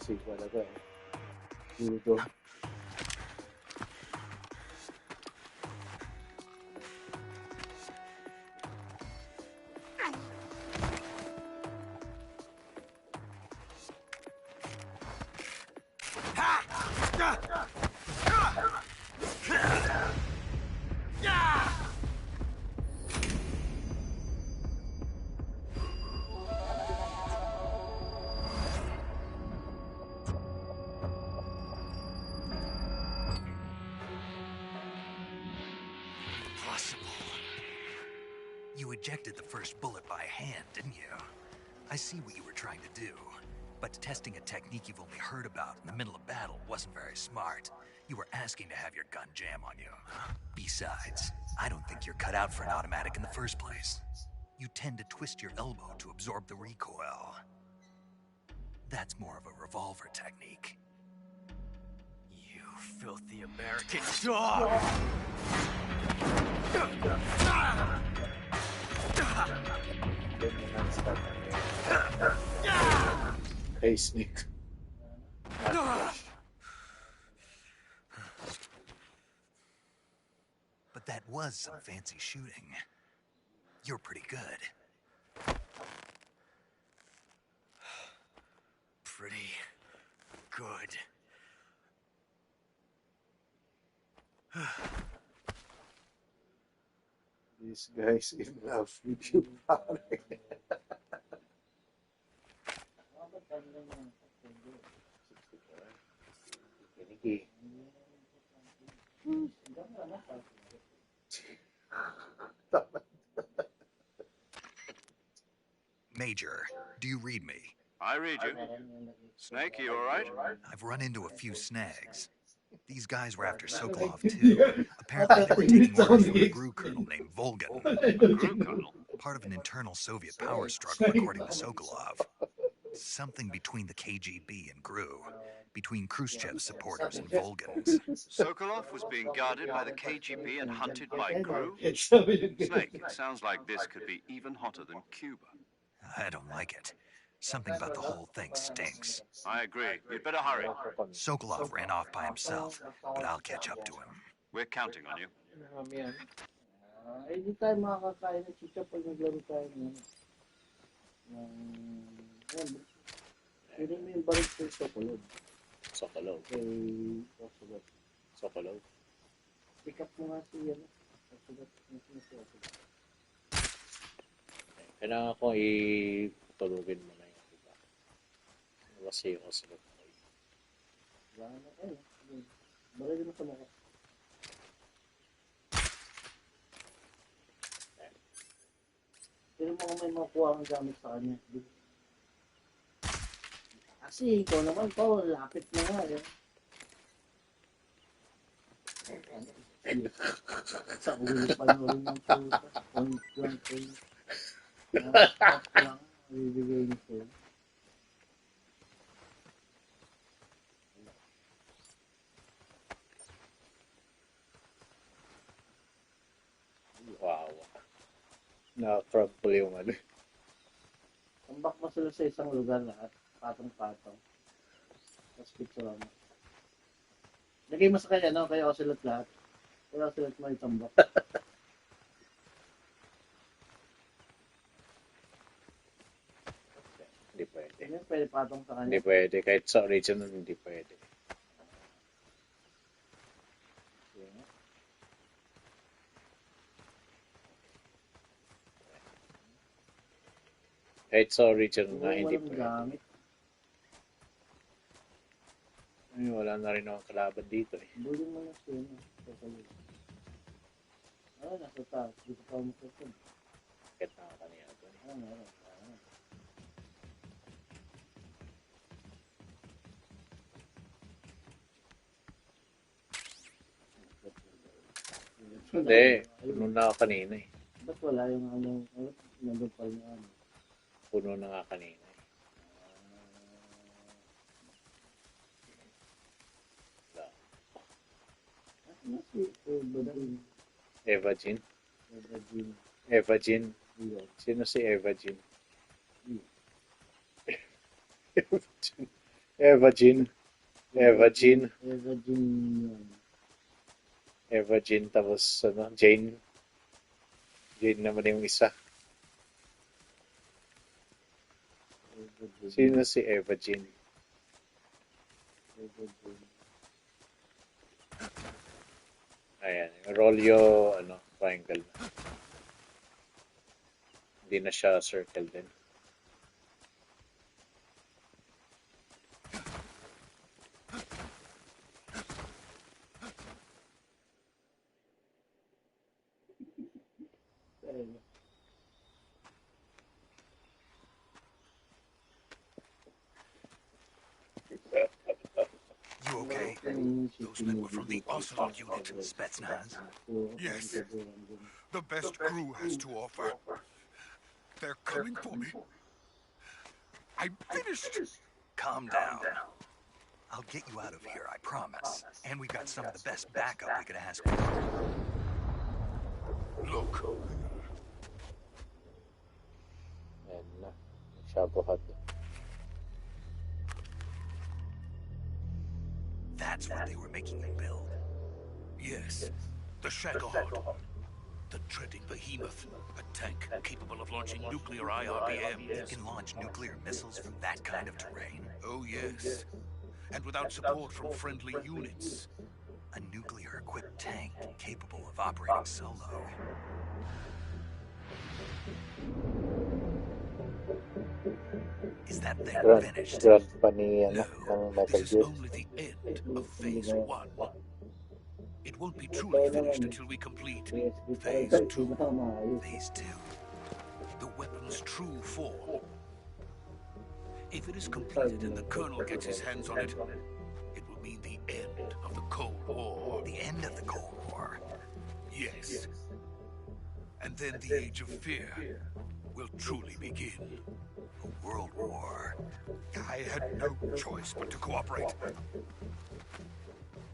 Sí, talaga eh. Judo.
You ejected the first bullet by hand, didn't you? I see what you were trying to do. But testing a technique you've only heard about in the middle of battle wasn't very smart. You were asking to have your gun jam on you. Besides, I don't think you're cut out for an automatic in the first place. You tend to twist your elbow to absorb the recoil. That's more of a revolver technique.
You filthy American dog!
Hey, Snake.
was some fancy shooting. You're pretty good.
Pretty good.
This guy's in love with you, pare. Kiniki.
Major, do you read me?
I read you. Snake, you all right?
I've run into a few snags. These guys were after Sokolov, too. Apparently, they were taking orders from a GRU colonel named Volgan.
GRU colonel?
Part of an internal Soviet power struggle, according to Sokolov. Something between the KGB and GRU. Between Khrushchev's supporters and Volgan's.
Sokolov was being guarded by the KGB and hunted by GRU? Snake, it sounds like this could be even hotter than Cuba.
I don't like it. Something about the whole thing stinks.
I agree. You'd better hurry.
Sokolov ran off by himself, but I'll catch up to him.
We're counting on you.
Hindi tayo makakain ng chicha pag naglaro tayo ng hindi mo yung balik sa Sokolov.
Sokolov.
Kay Sokolov.
Sokolov.
Pick up mo nga siya. Sokolov.
Kailangan ko itulugin mo na yung iba. Kasi yung Ocelot ko.
Wala na kayo. Balik na sa mga. Pero mo kung may makuha ang gamit sa kanya. Kasi ikaw naman po, lapit na nga. Sa ulo pa nyo rin ng puta. Point lang kayo. Top lang. Bibigay nyo kayo.
Wow. Na-crumple yung ano.
Tambak mo sila sa isang lugar lahat. Patong-patong. Tapos picture mo. Lagay mo sa kanya, no? Kaya Ocelot lahat. Kaya Ocelot mo itambak.
Hindi pwede.
Hindi pwede patong sa kanya.
Hindi pwede. Kahit sa original, hindi pwede. Kahit sa original na, hindi pwede.
Gamit.
Ay, wala na rin akong kalaban dito eh.
Bulong mo lang siya. Nasa taas. Dito pa mo sa taas.
Kahit na kanina ito. Hindi. Puno na ako kanina eh.
Ba't wala yung nandun pa yung ano?
Puno na nga kanina eh. Eva Jean? Eva Jean? Sino si Eva Jean? Eva Jean? Eva Jean? Eva Jean tapos ano, Jane? Jane naman yung isa. Sino si Eva Jean? Ayan, yung Rolyo, ano, triangle na. Hindi na siya circle din.
You okay?
Those men were from the Ocelot unit.
Spetsnaz?
Yes. The best crew has to offer. They're coming for me. I'm finished.
Calm down. I'll get you out of here, I promise. And we've got some of the best backup we could ask for.
Look.
Ayan na. Shabuhat.
That's what they were making you build.
Yes. The Shackleheart. The dreading behemoth, a tank capable of launching nuclear IRBM.
It can launch nuclear missiles from that kind of terrain.
Oh yes, and without support from friendly units.
A nuclear-equipped tank capable of operating solo. Is that thing finished?
Grunt pa ni,
No,
ng Metal
this is
Gear.
only the end of Phase 1. It won't be truly finished until we complete Phase 2.
Phase 2.
The weapon's true form. If it is completed and the Colonel gets his hands on it, it will mean the end of the Cold War.
The end of the Cold War.
Yes. And then the Age of Fear will truly begin.
A world war.
I had no choice but to cooperate.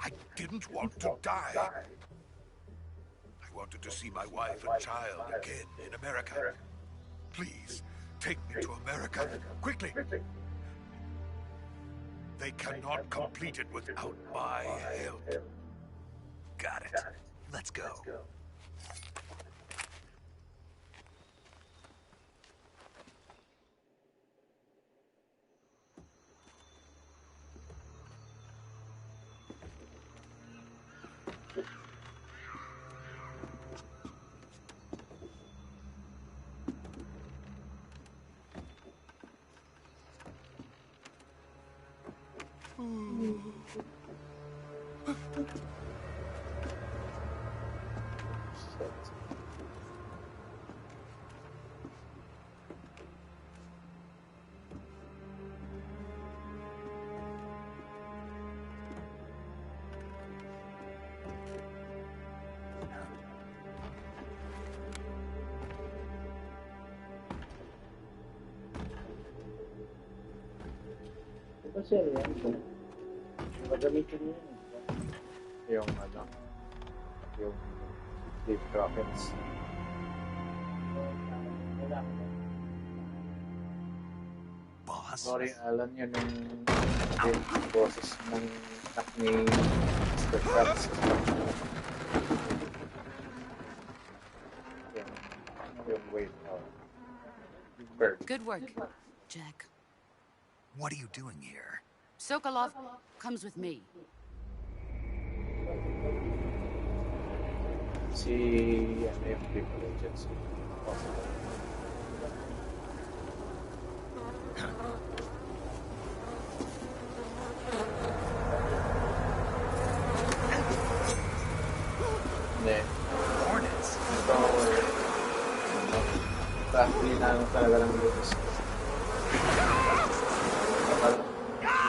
I didn't want to die. I wanted to see my wife and child again in America. Please, take me to America, quickly. They cannot complete it without my help.
Got it. Let's go.
Kasi yan, magamitin mo yun.
Yung yung deep rockets.
Boss?
Sorry, Alan, yun yung boses ng anak ni Mr. Krabs. Yung wait, bird.
Good work, Jack.
What are you doing here?
Sokolov comes with me.
Si, ano yung people agency. Hindi.
Hornets.
Ito, practically na talaga ng lupus.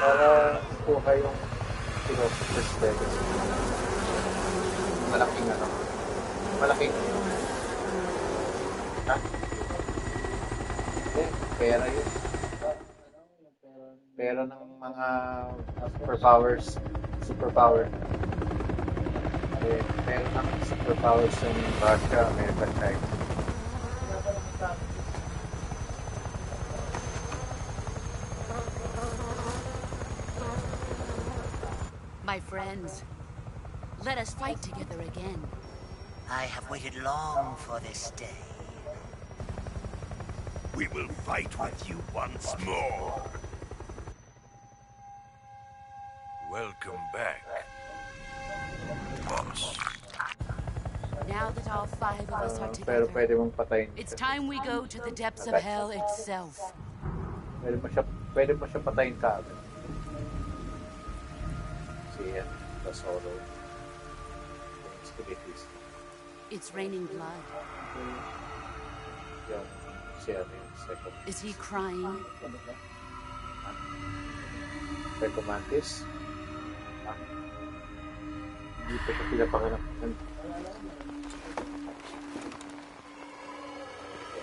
Para po kayong perspective. Malaking malaking pera yun. Pera ng mga superpower. Pera ng superpowers ng Russia, America, China.
My friends, let us fight together again.
I have waited long for this day.
We will fight with you once more. Welcome back, boss.
Now that all 5 of us are
Pero
together,
pwede mong patayin.
it's time we go to the depths of hell itself.
Pwede mo siya patayin kaagad. Yan, the solo.
It's raining blood.
Yung siya yung second.
Is he crying?
Second Mantis. Hindi pa siya pinapanganak.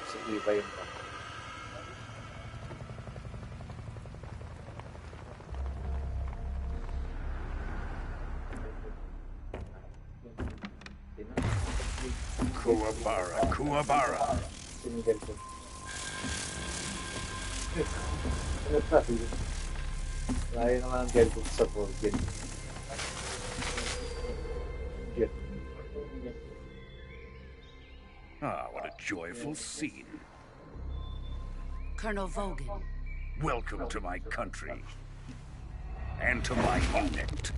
Si Eva yung
Kuwabara.
Sinigil ko. Ano sabi? Layo naman ang girl ko sa Volgin. Yun.
Ah, what a joyful scene.
Colonel Vogan.
Welcome to my country. And to my unit.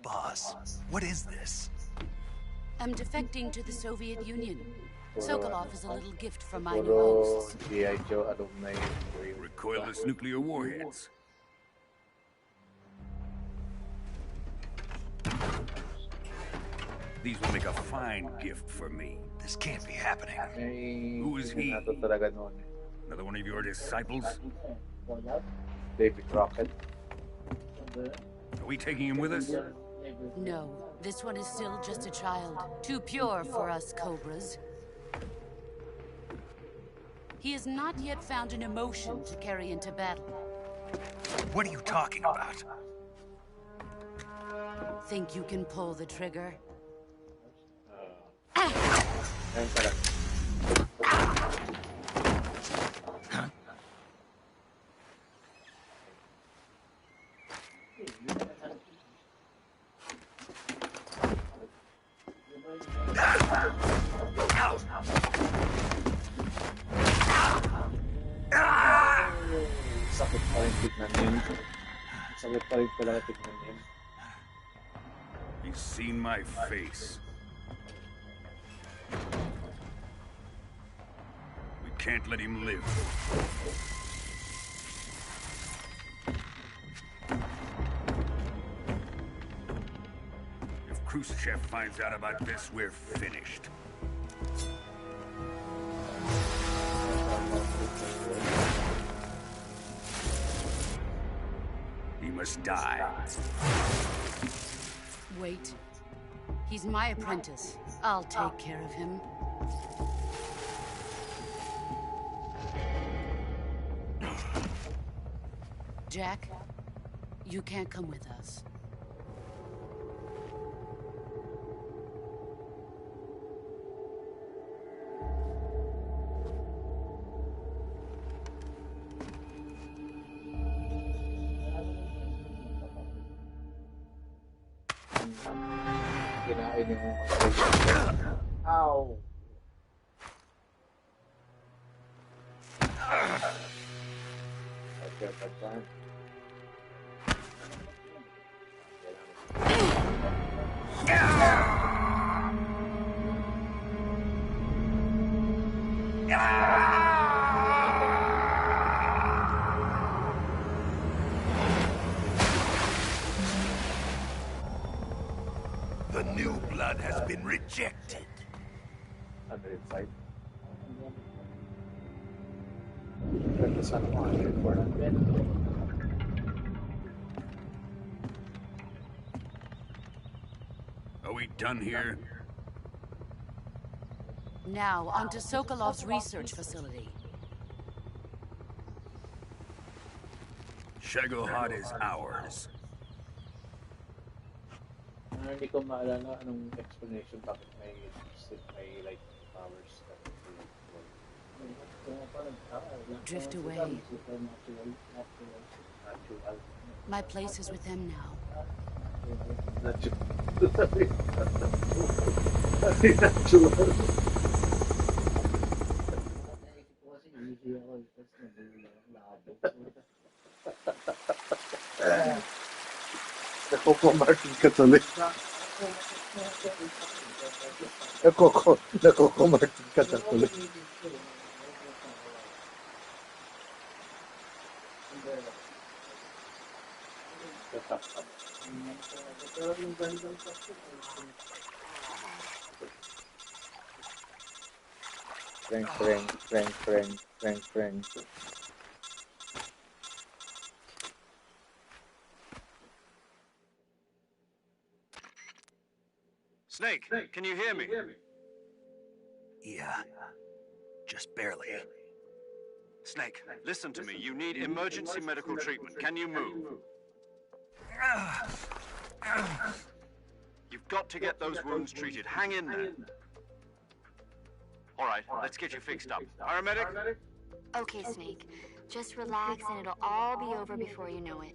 Boss, what is this?
I'm defecting to the Soviet Union. Sokolov is a little gift from my new hosts.
G.I. Joe alumni.
Recoilless nuclear warheads. These will make a fine gift for me.
This can't be happening.
Who is he? Another one of your disciples?
David Rocket.
Are we taking him with us?
No, this one is still just a child. Too pure for us Cobras. He has not yet found an emotion to carry into battle.
What are you talking about?
Think you can pull the trigger?
Sakit pa rin tignan yun. Sakit pa rin talaga tignan yun.
He's seen my face. We can't let him live. If Khrushchev finds out about this, we're finished. He must die.
Wait. He's my apprentice. I'll take care of him. Jack, you can't come with us.
Kinain yung ow. Okay, pagkaan.
The new blood has been rejected.
Under inside. Ganda sana kung ano yung for natin.
Are we done here?
Now, onto Sokolov's research facility.
Shagohod is ours.
Hindi ko maalala anong explanation bakit may like powers.
Drift away. My place is with them now.
Nakukumartin ka tuloy. Nakukumartin ka tuloy. Frank.
Snake, can you hear me?
Yeah, just barely.
Snake, listen to me. You need emergency medical treatment. Can you move? You've got to get those wounds treated. Hang in there. All right, let's get you fixed up. Paramedic?
Okay, Snake. Just relax and it'll all be over before you know it.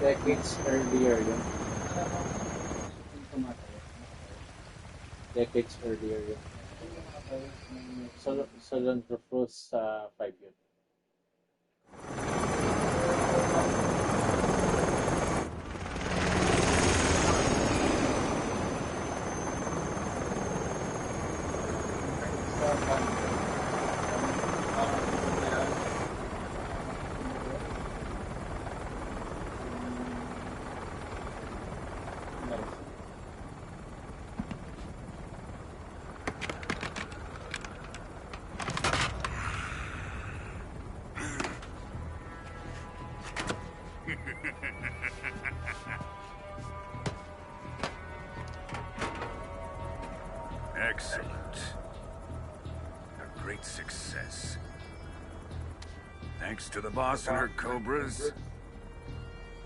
Decades earlier yun. Decades earlier yun. Salon Cruz sa 5 yun.
Excellent. A great success. Thanks to the boss and her cobras,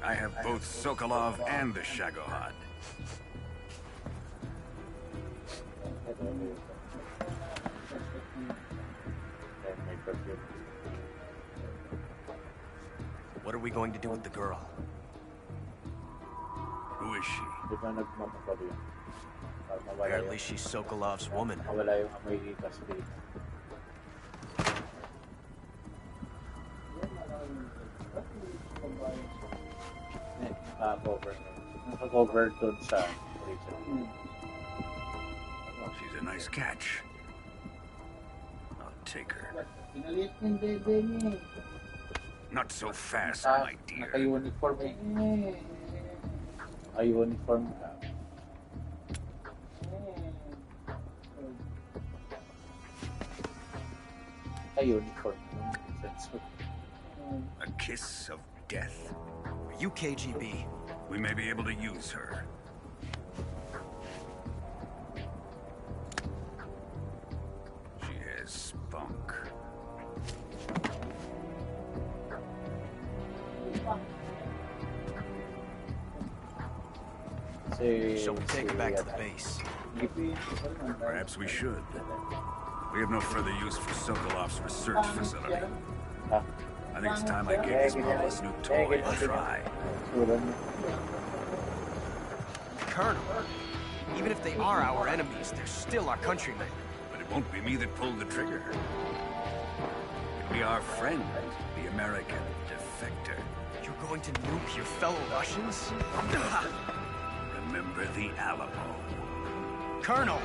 I have both Sokolov and the Shagohod.
What are we going to do with the girl?
Who is she?
Apparently she's Sokolov's woman.
Naka-cover dun sa original.
She's a nice catch. I'll take her. Not so fast, my dear.
Naka-uniform eh. Naka-uniform ka. Naka-uniform.
A kiss of death?
Are you KGB?
We may be able to use her. She has spunk.
Shall we take her back to the base?
Perhaps we should. We have no further use for Sokolov's research facility. I think it's time I gave this marvelous new toy a try.
Colonel, even if they are our enemies, they're still our countrymen.
But it won't be me that pulled the trigger. It'll be our friend, the American defector.
You're going to nuke your fellow Russians?
Remember the Alamo.
Colonel!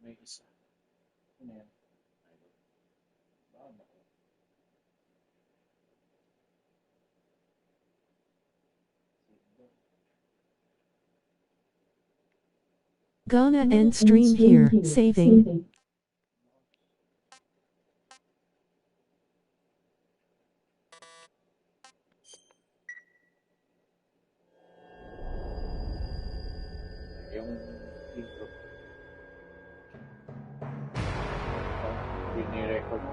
May isa. Ano yan?
Gonna end stream here. Saving.
Yung intro. Bini-record.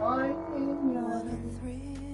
What a thrill.